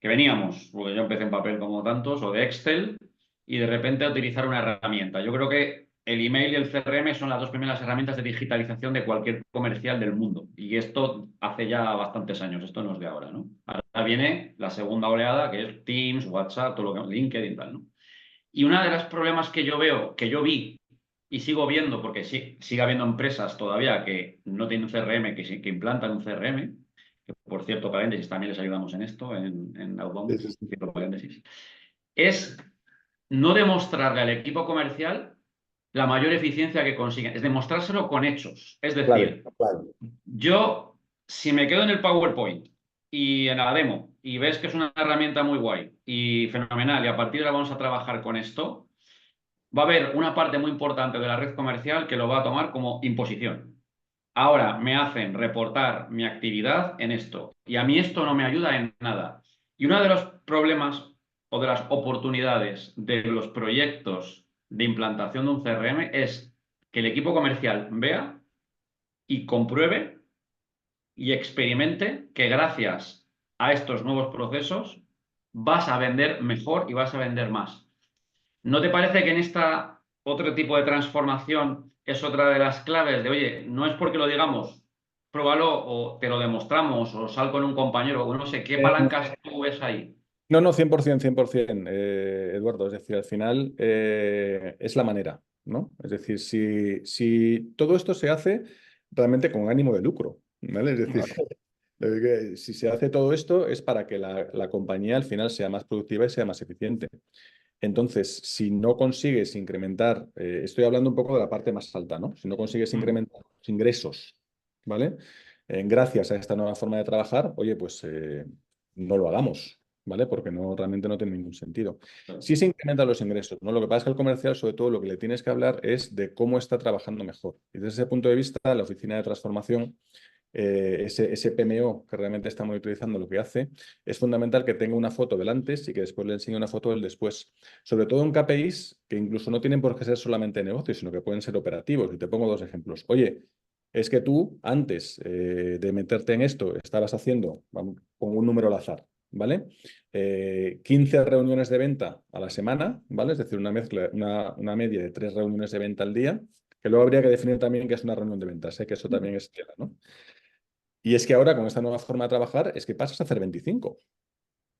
que veníamos, porque yo empecé en papel como tantos, o de Excel, y de repente a utilizar una herramienta. Yo creo que el email y el CRM son las dos primeras herramientas de digitalización de cualquier comercial del mundo. Y esto hace ya bastantes años, esto no es de ahora, ¿no? Ahora viene la segunda oleada, que es Teams, WhatsApp, todo lo que LinkedIn y tal, ¿no? Y uno de los problemas que yo veo, que yo vi y sigo viendo, porque sí, sigue habiendo empresas todavía que no tienen un CRM, que implantan un CRM, que por cierto, paréntesis, también les ayudamos en esto, en Outbound, cierto paréntesis, es no demostrarle al equipo comercial la mayor eficiencia que consiguen, es demostrárselo con hechos. Es Clave, decir, clave. yo, si me quedo en el PowerPoint y en la demo y ves que es una herramienta muy guay y fenomenal y a partir de ahora vamos a trabajar con esto, va a haber una parte muy importante de la red comercial que lo va a tomar como imposición. ahora me hacen reportar mi actividad en esto y a mí esto no me ayuda en nada. Y uno de los problemas o de las oportunidades de los proyectos de implantación de un CRM es que el equipo comercial vea y compruebe y experimente que gracias a estos nuevos procesos vas a vender mejor y vas a vender más. ¿No te parece que en esta otro tipo de transformación es otra de las claves de, oye, no es porque lo digamos, pruébalo o te lo demostramos o sal con un compañero o no sé, ¿qué palancas tú ves ahí? No, no, 100%, 100%, Eduardo. Es decir, al final es la manera, ¿no? Es decir, si todo esto se hace realmente con ánimo de lucro, ¿vale? Es decir, si se hace todo esto es para que la compañía al final sea más productiva y sea más eficiente. Entonces, si no consigues incrementar, estoy hablando un poco de la parte más alta, ¿no? Si no consigues incrementar los ingresos, ¿vale? Gracias a esta nueva forma de trabajar, oye, pues no lo hagamos, ¿vale? Porque no, realmente no tiene ningún sentido. Sí se incrementan los ingresos, ¿no? Lo que pasa es que el comercial, sobre todo, lo que le tienes que hablar es de cómo está trabajando mejor. Y desde ese punto de vista, la oficina de transformación ese PMO que realmente estamos utilizando lo que hace es fundamental que tenga una foto del antes y que después le enseñe una foto del después. Sobre todo en KPIs que incluso no tienen por qué ser solamente negocios, sino que pueden ser operativos. Y te pongo dos ejemplos. Oye, es que tú antes de meterte en esto estabas haciendo, vamos, con un número al azar, ¿vale? 15 reuniones de venta a la semana, ¿vale? Es decir, una media de 3 reuniones de venta al día, que luego habría que definir también qué es una reunión de ventas, que eso también es tela, ¿no? Y es que ahora, con esta nueva forma de trabajar, es que pasas a hacer 25,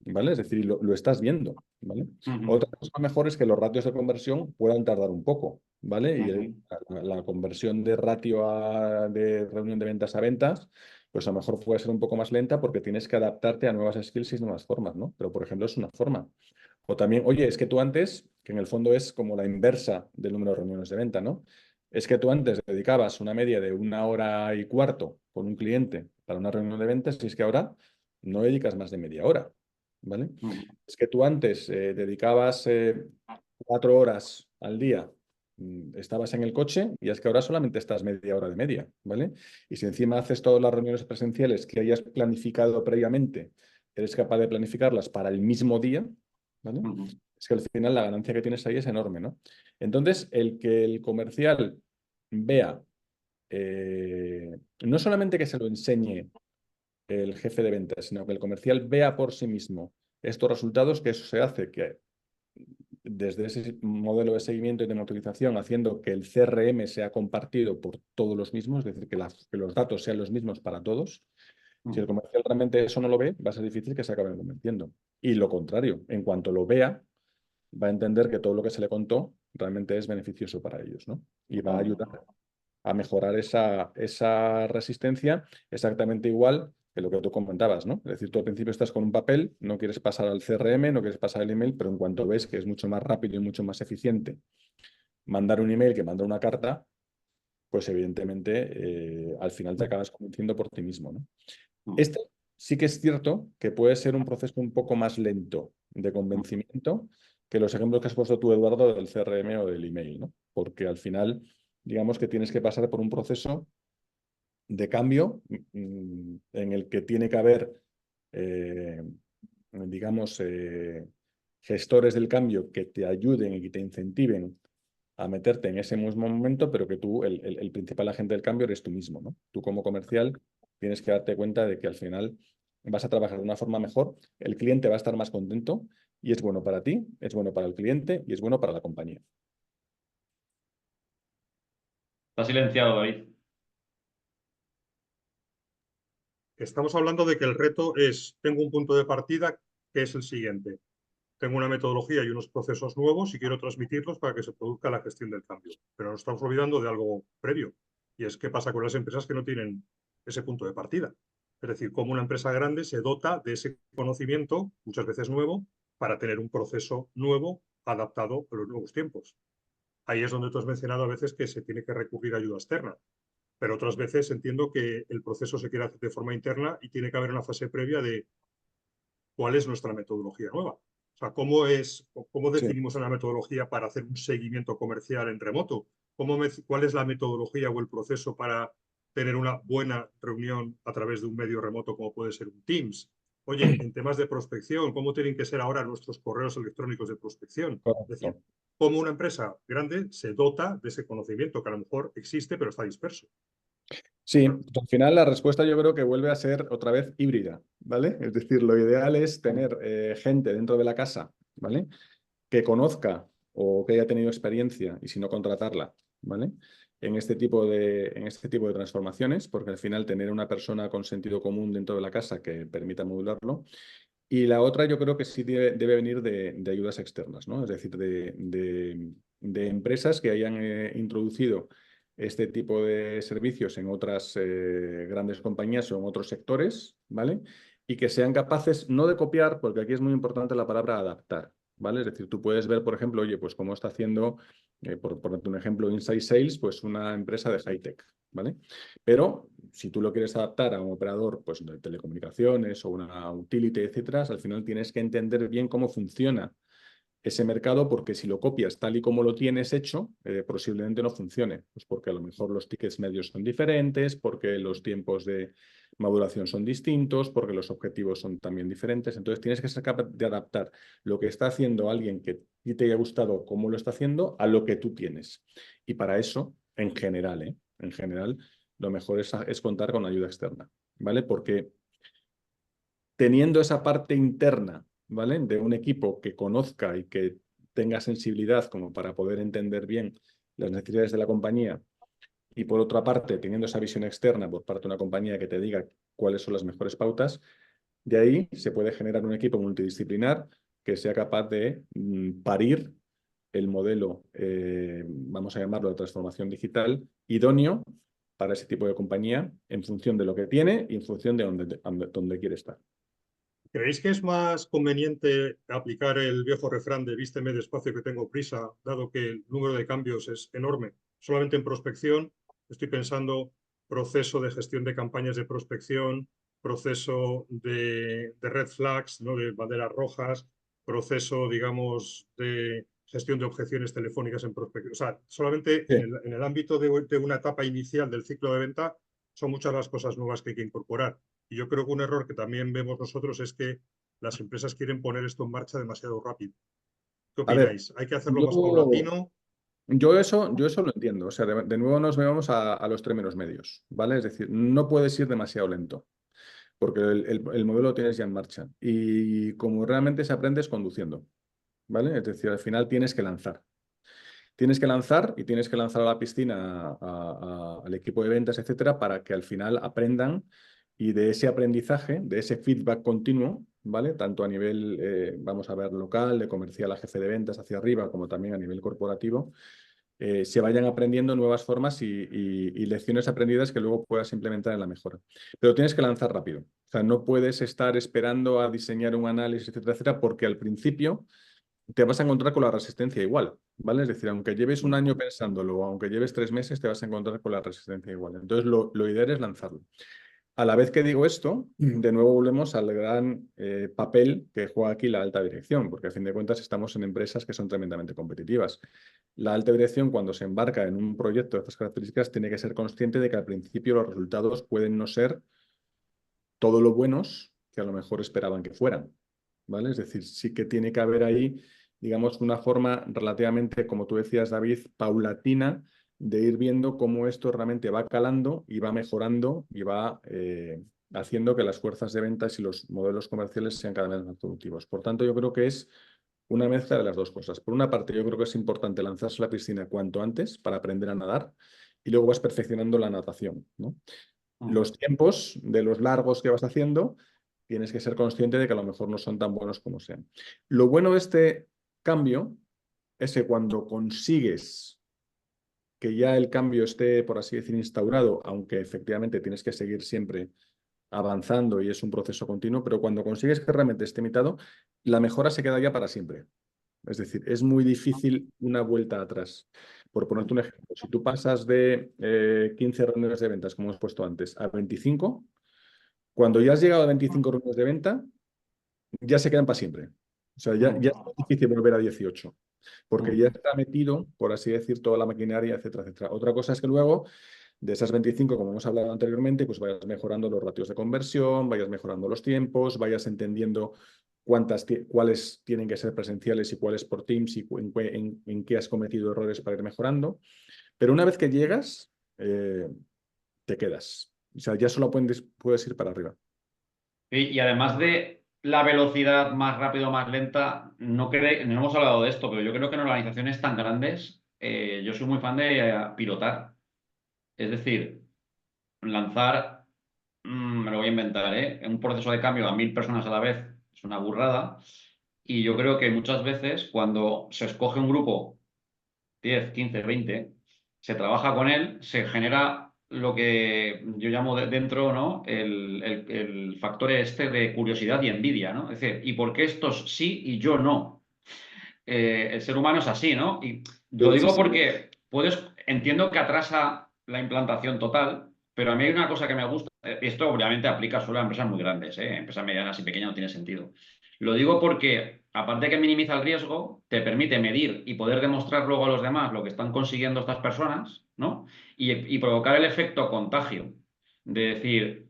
¿vale? Es decir, lo estás viendo, ¿vale? Otra cosa mejor es que los ratios de conversión puedan tardar un poco, ¿vale? Y la conversión de ratio de reunión de ventas a ventas, pues a lo mejor puede ser un poco más lenta porque tienes que adaptarte a nuevas skills y nuevas formas, ¿no? Pero, por ejemplo, es una forma. O también, oye, es que tú antes, que en el fondo es como la inversa del número de reuniones de venta, ¿no? Es que tú antes dedicabas una media de 1 hora y cuarto con un cliente para una reunión de ventas y es que ahora no dedicas más de media hora, ¿vale? Es que tú antes dedicabas 4 horas al día, estabas en el coche y es que ahora solamente estás media hora de media, ¿vale? Y si encima haces todas las reuniones presenciales que hayas planificado previamente, eres capaz de planificarlas para el mismo día, ¿vale? Es que al final la ganancia que tienes ahí es enorme, ¿no? Entonces, el que el comercial vea, no solamente que se lo enseñe el jefe de ventas, sino que el comercial vea por sí mismo estos resultados, que eso se hace que desde ese modelo de seguimiento y de monitorización, haciendo que el CRM sea compartido por todos los mismos, es decir, que los datos sean los mismos para todos. Si el comercial realmente eso no lo ve, va a ser difícil que se acabe convenciendo. Y lo contrario, en cuanto lo vea, va a entender que todo lo que se le contó realmente es beneficioso para ellos, ¿no? Y va a ayudar a mejorar esa resistencia exactamente igual que lo que tú comentabas, ¿no? Es decir, tú al principio estás con un papel, no quieres pasar al CRM, no quieres pasar al email, pero en cuanto ves que es mucho más rápido y mucho más eficiente mandar un email que mandar una carta, pues evidentemente al final te acabas convenciendo por ti mismo, ¿no? Este sí que es cierto que puede ser un proceso un poco más lento de convencimiento que los ejemplos que has puesto tú, Eduardo, del CRM o del email, ¿no? Porque al final, digamos que tienes que pasar por un proceso de cambio en el que tiene que haber, eh, digamos, gestores del cambio que te ayuden y que te incentiven a meterte en ese mismo momento, pero que tú, el principal agente del cambio eres tú mismo, ¿no? Tú como comercial tienes que darte cuenta de que al final vas a trabajar de una forma mejor, el cliente va a estar más contento y es bueno para ti, es bueno para el cliente y es bueno para la compañía. Está silenciado, David. Estamos hablando de que el reto es, tengo un punto de partida que es el siguiente. Tengo una metodología y unos procesos nuevos y quiero transmitirlos para que se produzca la gestión del cambio. Pero nos estamos olvidando de algo previo. Y es qué pasa con las empresas que no tienen ese punto de partida. Es decir, cómo una empresa grande se dota de ese conocimiento, muchas veces nuevo, para tener un proceso nuevo adaptado a los nuevos tiempos. Ahí es donde tú has mencionado a veces que se tiene que recurrir a ayuda externa. Pero otras veces entiendo que el proceso se quiere hacer de forma interna y tiene que haber una fase previa de cuál es nuestra metodología nueva. O sea, cómo Sí. definimos una metodología para hacer un seguimiento comercial en remoto. ¿Cuál es la metodología o el proceso para tener una buena reunión a través de un medio remoto como puede ser un Teams. Oye, en temas de prospección, ¿cómo tienen que ser ahora nuestros correos electrónicos de prospección? Es decir, Correcto. cómo una empresa grande se dota de ese conocimiento que a lo mejor existe, pero está disperso. Sí, al final la respuesta yo creo que vuelve a ser otra vez híbrida, ¿vale? Es decir, lo ideal es tener gente dentro de la casa, ¿vale? Que conozca o que haya tenido experiencia y si no contratarla, ¿vale? En este tipo de transformaciones, porque al final tener una persona con sentido común dentro de la casa que permita modularlo. Y la otra yo creo que sí debe venir de ayudas externas, ¿no? Es decir, de empresas que hayan introducido este tipo de servicios en otras grandes compañías o en otros sectores, ¿vale? Y que sean capaces no de copiar, porque aquí es muy importante la palabra adaptar, ¿vale? Es decir, tú puedes ver, por ejemplo, oye, pues cómo está haciendo, por ponerte un ejemplo, Inside Sales, pues una empresa de high-tech, ¿vale? Pero si tú lo quieres adaptar a un operador pues, de telecomunicaciones o una utility, etcétera, al final tienes que entender bien cómo funciona ese mercado, porque si lo copias tal y como lo tienes hecho, posiblemente no funcione. Pues porque a lo mejor los tickets medios son diferentes, porque los tiempos de maduración son distintos, porque los objetivos son también diferentes. Entonces tienes que ser capaz de adaptar lo que está haciendo alguien que te haya gustado cómo lo está haciendo a lo que tú tienes. Y para eso, en general, lo mejor es contar con ayuda externa, ¿vale? Porque teniendo esa parte interna, ¿vale? De un equipo que conozca y que tenga sensibilidad como para poder entender bien las necesidades de la compañía y por otra parte teniendo esa visión externa por parte de una compañía que te diga cuáles son las mejores pautas, de ahí se puede generar un equipo multidisciplinar que sea capaz de parir el modelo, vamos a llamarlo de transformación digital, idóneo para ese tipo de compañía en función de lo que tiene y en función de dónde quiere estar. ¿Creéis que es más conveniente aplicar el viejo refrán de vísteme despacio que tengo prisa, dado que el número de cambios es enorme? Solamente en prospección estoy pensando proceso de gestión de campañas de prospección, proceso de red flags, ¿no? De banderas rojas, proceso, digamos, de gestión de objeciones telefónicas en prospección. O sea, solamente Sí. en el ámbito de una etapa inicial del ciclo de venta son muchas las cosas nuevas que hay que incorporar. Y yo creo que un error que también vemos nosotros es que las empresas quieren poner esto en marcha demasiado rápido. ¿Qué A ver, opináis? ¿Hay que hacerlo más yo, paulatino? yo eso lo entiendo. O sea, de nuevo nos vemos a los términos medios, ¿vale? Es decir, no puedes ir demasiado lento, porque el modelo lo tienes ya en marcha. Y como realmente se aprende es conduciendo, ¿vale? Es decir, al final tienes que lanzar. Tienes que lanzar y tienes que lanzar a la piscina al equipo de ventas, etcétera, para que al final aprendan y de ese aprendizaje, de ese feedback continuo, ¿vale? Tanto a nivel, vamos a ver, local, de comercial a jefe de ventas hacia arriba, como también a nivel corporativo, se vayan aprendiendo nuevas formas y lecciones aprendidas que luego puedas implementar en la mejora. Pero tienes que lanzar rápido. O sea, no puedes estar esperando a diseñar un análisis, etcétera, etcétera, porque al principio te vas a encontrar con la resistencia igual, ¿vale? Es decir, aunque lleves un año pensándolo o aunque lleves 3 meses, te vas a encontrar con la resistencia igual. Entonces, lo ideal es lanzarlo. A la vez que digo esto, de nuevo volvemos al gran papel que juega aquí la alta dirección, porque a fin de cuentas estamos en empresas que son tremendamente competitivas. La alta dirección, cuando se embarca en un proyecto de estas características, tiene que ser consciente de que al principio los resultados pueden no ser todo lo buenos que a lo mejor esperaban que fueran, ¿vale? Es decir, sí que tiene que haber ahí, digamos, una forma relativamente, como tú decías, David, paulatina de ir viendo cómo esto realmente va calando y va mejorando y va haciendo que las fuerzas de ventas y los modelos comerciales sean cada vez más productivos. Por tanto, yo creo que es una mezcla de las dos cosas. Por una parte, yo creo que es importante lanzarse a la piscina cuanto antes para aprender a nadar y luego vas perfeccionando la natación, ¿no? Los tiempos de los largos que vas haciendo, tienes que ser consciente de que a lo mejor no son tan buenos como sean. Lo bueno de este cambio es que cuando consigues que ya el cambio esté, por así decir, instaurado, aunque efectivamente tienes que seguir siempre avanzando y es un proceso continuo, pero cuando consigues que realmente esté imitado, la mejora se queda ya para siempre. Es decir, es muy difícil una vuelta atrás. Por ponerte un ejemplo, si tú pasas de 15 reuniones de ventas, como hemos puesto antes, a 25, cuando ya has llegado a 25 reuniones de venta, ya se quedan para siempre. O sea, ya es muy difícil volver a 18, porque ya está metido, por así decir, toda la maquinaria, etcétera, etcétera. Otra cosa es que luego de esas 25, como hemos hablado anteriormente, pues vayas mejorando los ratios de conversión, vayas mejorando los tiempos, vayas entendiendo cuáles tienen que ser presenciales y cuáles por Teams y en qué has cometido errores para ir mejorando. Pero una vez que llegas, te quedas. O sea, ya solo puedes ir para arriba. Y además de la velocidad más rápido o más lenta, no hemos hablado de esto, pero yo creo que en organizaciones tan grandes, yo soy muy fan de pilotar. Es decir, lanzar, me lo voy a inventar, un proceso de cambio a 1000 personas a la vez es una burrada. Y yo creo que muchas veces cuando se escoge un grupo, 10, 15, 20, se trabaja con él, se genera lo que yo llamo dentro, ¿no? El factor este de curiosidad y envidia, ¿no? Es decir, ¿y por qué estos sí y yo no? El ser humano es así, ¿no? Y lo Sí, sí, digo sí. porque entiendo que atrasa la implantación total, pero a mí hay una cosa que me gusta, esto obviamente aplica solo a empresas muy grandes, empresas medianas y pequeñas no tiene sentido. Lo digo porque, aparte de que minimiza el riesgo, te permite medir y poder demostrar luego a los demás lo que están consiguiendo estas personas, ¿no? Y provocar el efecto contagio, de decir,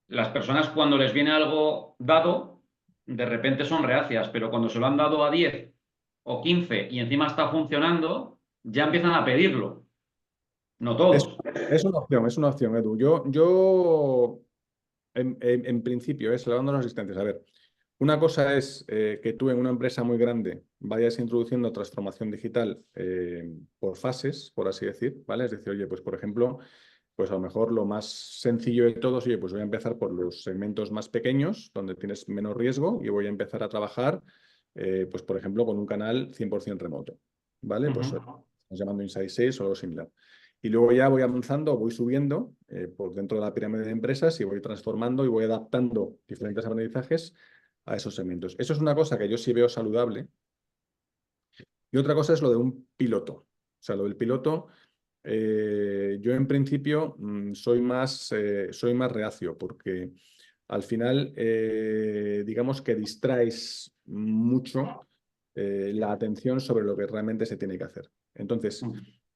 las personas cuando les viene algo dado, de repente son reacias, pero cuando se lo han dado a 10 o 15 y encima está funcionando, ya empiezan a pedirlo. No Es, todos. es una opción, Edu. Yo en principio, salvando los asistentes, a ver, una cosa es que tú en una empresa muy grande vayas introduciendo transformación digital por fases, por así decir, ¿vale? Es decir, oye, pues por ejemplo, pues a lo mejor lo más sencillo de todos, oye, pues voy a empezar por los segmentos más pequeños, donde tienes menos riesgo, y voy a empezar a trabajar, pues por ejemplo, con un canal 100% remoto, ¿vale? Pues Ujú. estamos llamando Inside Sales o algo similar. Y luego ya voy avanzando, voy subiendo por dentro de la pirámide de empresas y voy transformando y voy adaptando diferentes aprendizajes a esos segmentos. Eso es una cosa que yo sí veo saludable. Y otra cosa es lo de un piloto. O sea, lo del piloto, yo en principio soy más reacio porque al final, digamos que distraes mucho la atención sobre lo que realmente se tiene que hacer. Entonces,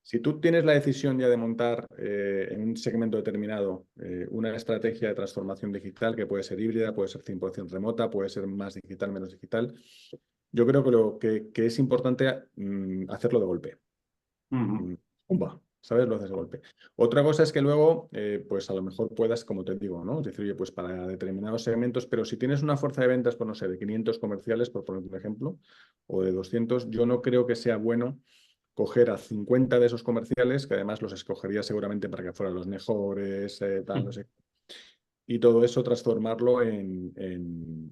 si tú tienes la decisión ya de montar en un segmento determinado una estrategia de transformación digital que puede ser híbrida, puede ser 100% remota, puede ser más digital, menos digital, yo creo que que es importante hacerlo de golpe. Ujú. Pumba, ¿sabes? Lo haces de golpe. Otra cosa es que luego, pues a lo mejor puedas, como te digo, ¿no? Es decir, oye, pues para determinados segmentos, pero si tienes una fuerza de ventas, pues no sé, de 500 comerciales, por poner un ejemplo, o de 200, yo no creo que sea bueno coger a 50 de esos comerciales, que además los escogería seguramente para que fueran los mejores, tal, no sé, y todo eso transformarlo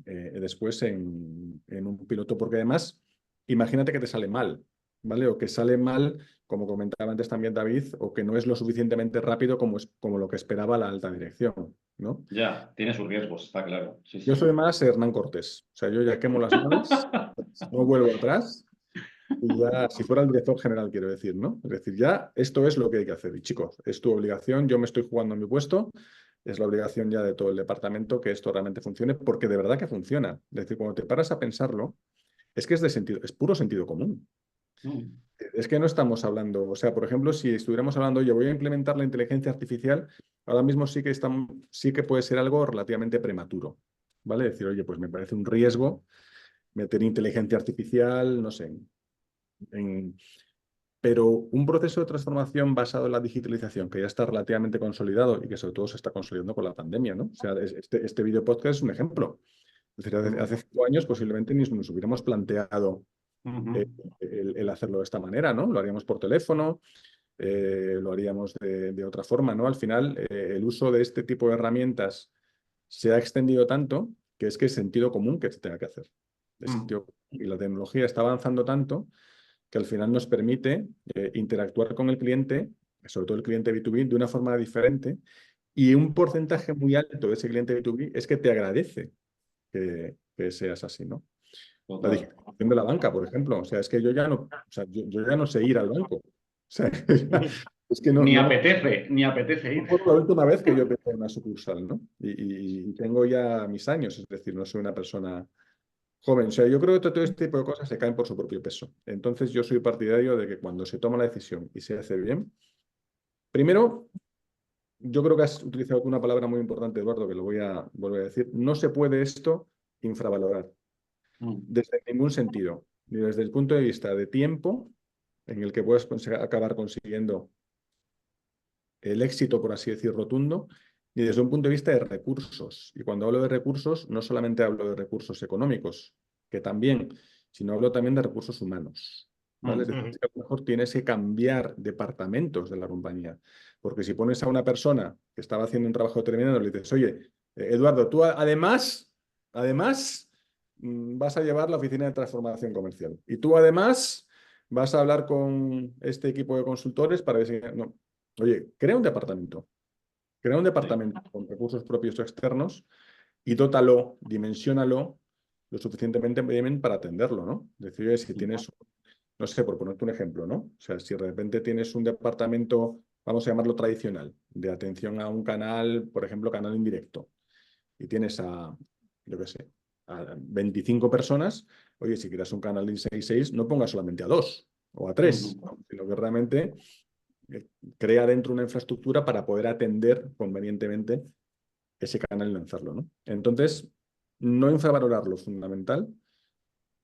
después en un piloto, porque además, imagínate que te sale mal, ¿vale? O que sale mal, como comentaba antes también David, o que no es lo suficientemente rápido como lo que esperaba la alta dirección, ¿no? Ya, tiene sus riesgos, está claro. Sí, Yo sí. soy más Hernán Cortés, o sea, yo ya quemo las naves, no vuelvo atrás, y ya, si fuera el director general, quiero decir, ¿no? Es decir, ya esto es lo que hay que hacer. Y chicos, es tu obligación, yo me estoy jugando mi puesto, es la obligación ya de todo el departamento que esto realmente funcione, porque de verdad que funciona. Es decir, cuando te paras a pensarlo, es que es puro sentido común. Mm. Es que no estamos hablando, o sea, por ejemplo, si estuviéramos hablando, yo voy a implementar la inteligencia artificial, ahora mismo sí que puede ser algo relativamente prematuro, ¿vale? Decir, oye, pues me parece un riesgo meter inteligencia artificial, no sé, en, pero un proceso de transformación basado en la digitalización, que ya está relativamente consolidado y que sobre todo se está consolidando con la pandemia, ¿no? O sea, este video podcast es un ejemplo. Es decir, hace 5 años posiblemente ni nos hubiéramos planteado eh, Ujú. el hacerlo de esta manera, ¿no? Lo haríamos por teléfono, lo haríamos de otra forma, ¿no? Al final, el uso de este tipo de herramientas se ha extendido tanto que es sentido común que se tenga que hacer. Mm. Y la tecnología está avanzando tanto que al final nos permite interactuar con el cliente, sobre todo el cliente B2B, de una forma diferente. Y un porcentaje muy alto de ese cliente B2B es que te agradece que seas así, ¿no? La Total. digitalización de la banca, por ejemplo. O sea, es que yo ya no, o sea, yo ya no sé ir al banco. O sea, es que Ni no apetece, ni apetece ir. recuerdo la última vez que yo empecé en una sucursal, ¿no? Y tengo ya mis años, es decir, no soy una persona joven. O sea, yo creo que todo este tipo de cosas se caen por su propio peso. Entonces, yo soy partidario de que cuando se toma la decisión y se hace bien, primero, yo creo que has utilizado una palabra muy importante, Eduardo, que lo voy a volver a decir. No se puede esto infravalorar desde ningún sentido, ni desde el punto de vista de tiempo, en el que puedes acabar consiguiendo el éxito, por así decir, rotundo, ni desde un punto de vista de recursos. Y cuando hablo de recursos, no solamente hablo de recursos económicos, que también, sino hablo también de recursos humanos. ¿Vale? Es decir, que a lo mejor tienes que cambiar departamentos de la compañía. Porque si pones a una persona que estaba haciendo un trabajo determinado, le dices, oye, Eduardo, tú además, vas a llevar la oficina de transformación comercial. Y tú además vas a hablar con este equipo de consultores para ver si... No. Oye, crea un departamento. Crea un departamento con recursos propios o externos y dótalo, dimensiónalo lo suficientemente bien para atenderlo, ¿no? Es decir, oye, si tienes, no sé, por ponerte un ejemplo, ¿no? O sea, si de repente tienes un departamento, vamos a llamarlo tradicional, de atención a un canal, por ejemplo, canal indirecto, y tienes a, yo qué sé, a 25 personas, oye, si quieres un canal de 6.6, no pongas solamente a 2 o a 3, ¿no? Sino que realmente crea dentro una infraestructura para poder atender convenientemente ese canal y lanzarlo, ¿no? Entonces, no infravalorar lo fundamental,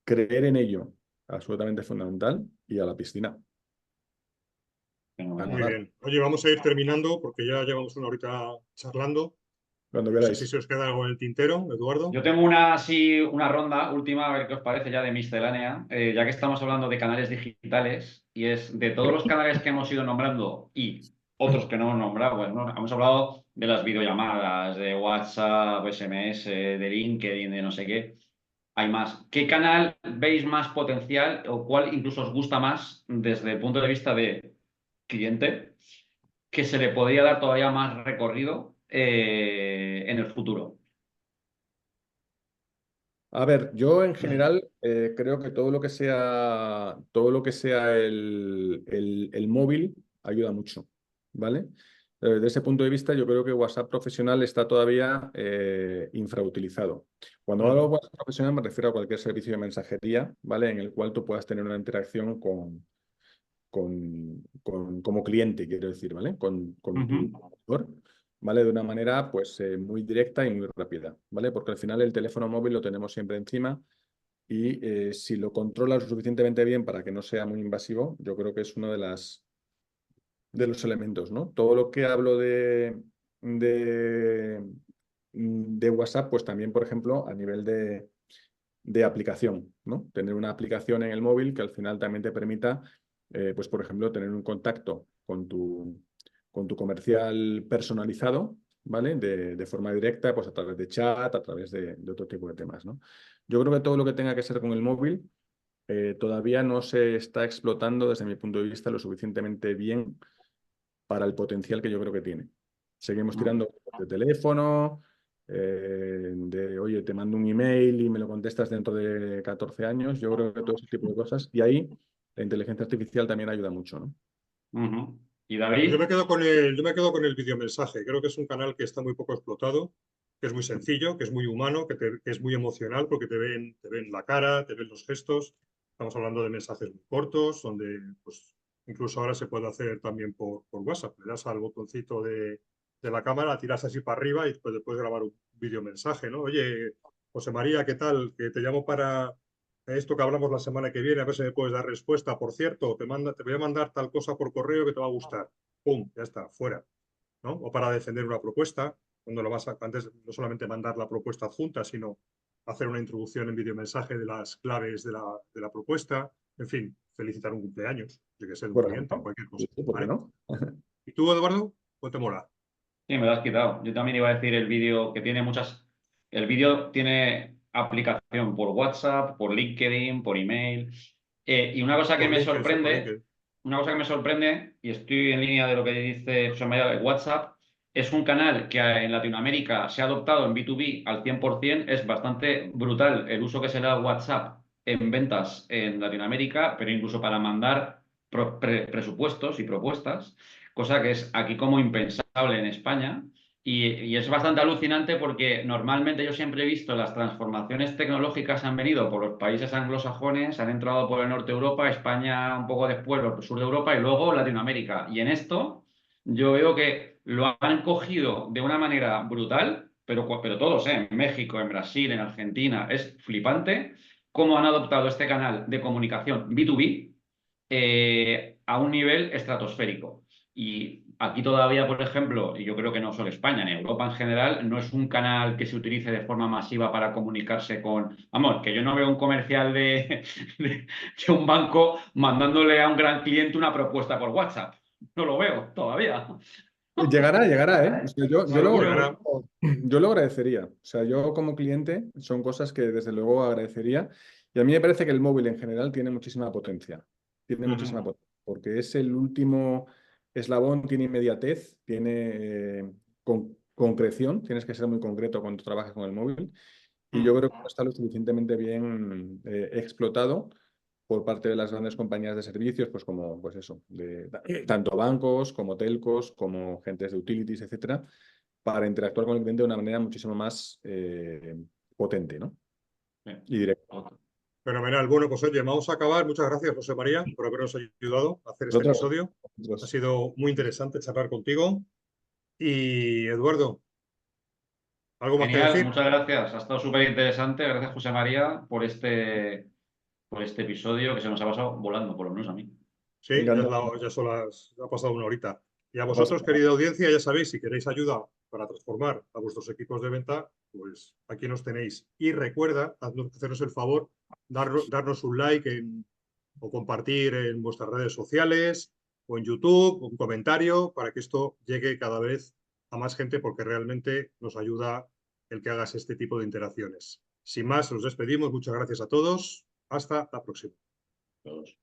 creer en ello, absolutamente fundamental, y a la piscina. A Muy nadar, bien. Oye, vamos a ir terminando porque ya llevamos una horita charlando. cuando No sé si queráis. se os queda algo en el tintero, Eduardo. Yo tengo una ronda última, a ver qué os parece ya de miscelánea, ya que estamos hablando de canales digitales, y es de todos los canales que hemos ido nombrando y otros que no hemos nombrado, pues, ¿no? Hemos hablado de las videollamadas, de WhatsApp, SMS, de LinkedIn, de no sé qué. Hay más. ¿Qué canal veis más potencial o cuál incluso os gusta más desde el punto de vista de cliente que se le podría dar todavía más recorrido en el futuro? A ver, yo en general creo que todo lo que sea el móvil ayuda mucho, ¿vale? Desde ese punto de vista, yo creo que WhatsApp profesional está todavía infrautilizado. Cuando hablo de WhatsApp profesional me refiero a cualquier servicio de mensajería, ¿vale? En el cual tú puedas tener una interacción como cliente, quiero decir, ¿vale? Con tu computador, ¿vale? De una manera, pues, muy directa y muy rápida, ¿vale? Porque al final el teléfono móvil lo tenemos siempre encima y si lo controlas lo suficientemente bien para que no sea muy invasivo, yo creo que es uno de los elementos, ¿no? Todo lo que hablo de, de WhatsApp, pues también, por ejemplo, a nivel de aplicación, ¿no? Tener una aplicación en el móvil que al final también te permita, pues por ejemplo, tener un contacto con tu comercial personalizado, ¿vale? De forma directa, pues a través de chat, a través de otro tipo de temas, ¿no? Yo creo que todo lo que tenga que ser con el móvil todavía no se está explotando desde mi punto de vista lo suficientemente bien para el potencial que yo creo que tiene. Seguimos tirando de teléfono, oye, te mando un email y me lo contestas dentro de 14 años. Yo creo que todo ese tipo de cosas. Y ahí la inteligencia artificial también ayuda mucho, ¿no? ¿Y Pues yo David? me quedo con el videomensaje. Creo que es un canal que está muy poco explotado, que es muy sencillo, que es muy humano, que es muy emocional porque te ven la cara, te ven los gestos. Estamos hablando de mensajes muy cortos, donde pues, incluso ahora se puede hacer también por WhatsApp. Le das al botoncito de la cámara, tiras así para arriba y después puedes grabar un videomensaje, ¿no? Oye, José María, ¿qué tal? Que te llamo para esto que hablamos la semana que viene, a ver si me puedes dar respuesta. Por cierto, te voy a mandar tal cosa por correo que te va a gustar. ¡Pum! Ya está, fuera, ¿no? O para defender una propuesta, cuando lo vas a, antes no solamente mandar la propuesta adjunta, sino hacer una introducción en videomensaje de las claves de la propuesta, en fin, felicitar un cumpleaños, de que sea de un Por cliente, ejemplo. cualquier cosa, Sí, sí, ¿por qué ¿vale? no? ¿Y tú, Eduardo? ¿Cuál te mola? Sí, me lo has quitado. Yo también iba a decir el vídeo que tiene muchas. El vídeo tiene aplicación por WhatsApp, por LinkedIn, por email. Y una cosa que Por me LinkedIn, sí, por sorprende, LinkedIn. y estoy en línea de lo que dice José María de WhatsApp, es un canal que en Latinoamérica se ha adoptado en B2B al 100%. Es bastante brutal el uso que se le da a WhatsApp en ventas en Latinoamérica, pero incluso para mandar presupuestos y propuestas, cosa que es aquí como impensable en España. Y es bastante alucinante porque normalmente yo siempre he visto las transformaciones tecnológicas han venido por los países anglosajones, han entrado por el norte de Europa, España un poco después, el sur de Europa y luego Latinoamérica. Y en esto yo veo que lo han cogido de una manera brutal, pero todos, en México, en Brasil, en Argentina, es flipante cómo han adoptado este canal de comunicación B2B a un nivel estratosférico. Y aquí todavía, por ejemplo, y yo creo que no solo España, en Europa en general, no es un canal que se utilice de forma masiva para comunicarse con... Vamos, que yo no veo un comercial de un banco mandándole a un gran cliente una propuesta por WhatsApp. No lo veo todavía. Llegará, llegará, ¿eh? O sea, Llegará. yo lo agradecería. O sea, yo como cliente son cosas que desde luego agradecería. Y a mí me parece que el móvil en general tiene muchísima potencia. Tiene muchísima potencia. Porque es el último eslabón, tiene inmediatez, tiene concreción. Tienes que ser muy concreto cuando trabajas con el móvil. Y yo creo que no está lo suficientemente bien explotado por parte de las grandes compañías de servicios, pues como, pues eso, tanto bancos como telcos, como gentes de utilities, etcétera, para interactuar con el cliente de una manera muchísimo más potente, ¿no? Y directa. Fenomenal. Bueno, pues oye, vamos a acabar. Muchas gracias, José María, por habernos ayudado a hacer este episodio. Ha sido muy interesante charlar contigo. Y Eduardo, ¿algo más que Genial, decir? muchas gracias. Ha estado súper interesante. Gracias, José María, por este episodio que se nos ha pasado volando, por lo menos a mí. Sí, ya ha pasado una horita. Y a vosotros, querida audiencia, ya sabéis, si queréis ayuda para transformar a vuestros equipos de venta, pues aquí nos tenéis. Y recuerda, haceros el favor, darnos un like o compartir en vuestras redes sociales o en YouTube, un comentario, para que esto llegue cada vez a más gente, porque realmente nos ayuda el que hagas este tipo de interacciones. Sin más, nos despedimos. Muchas gracias a todos. Hasta la próxima. Todos.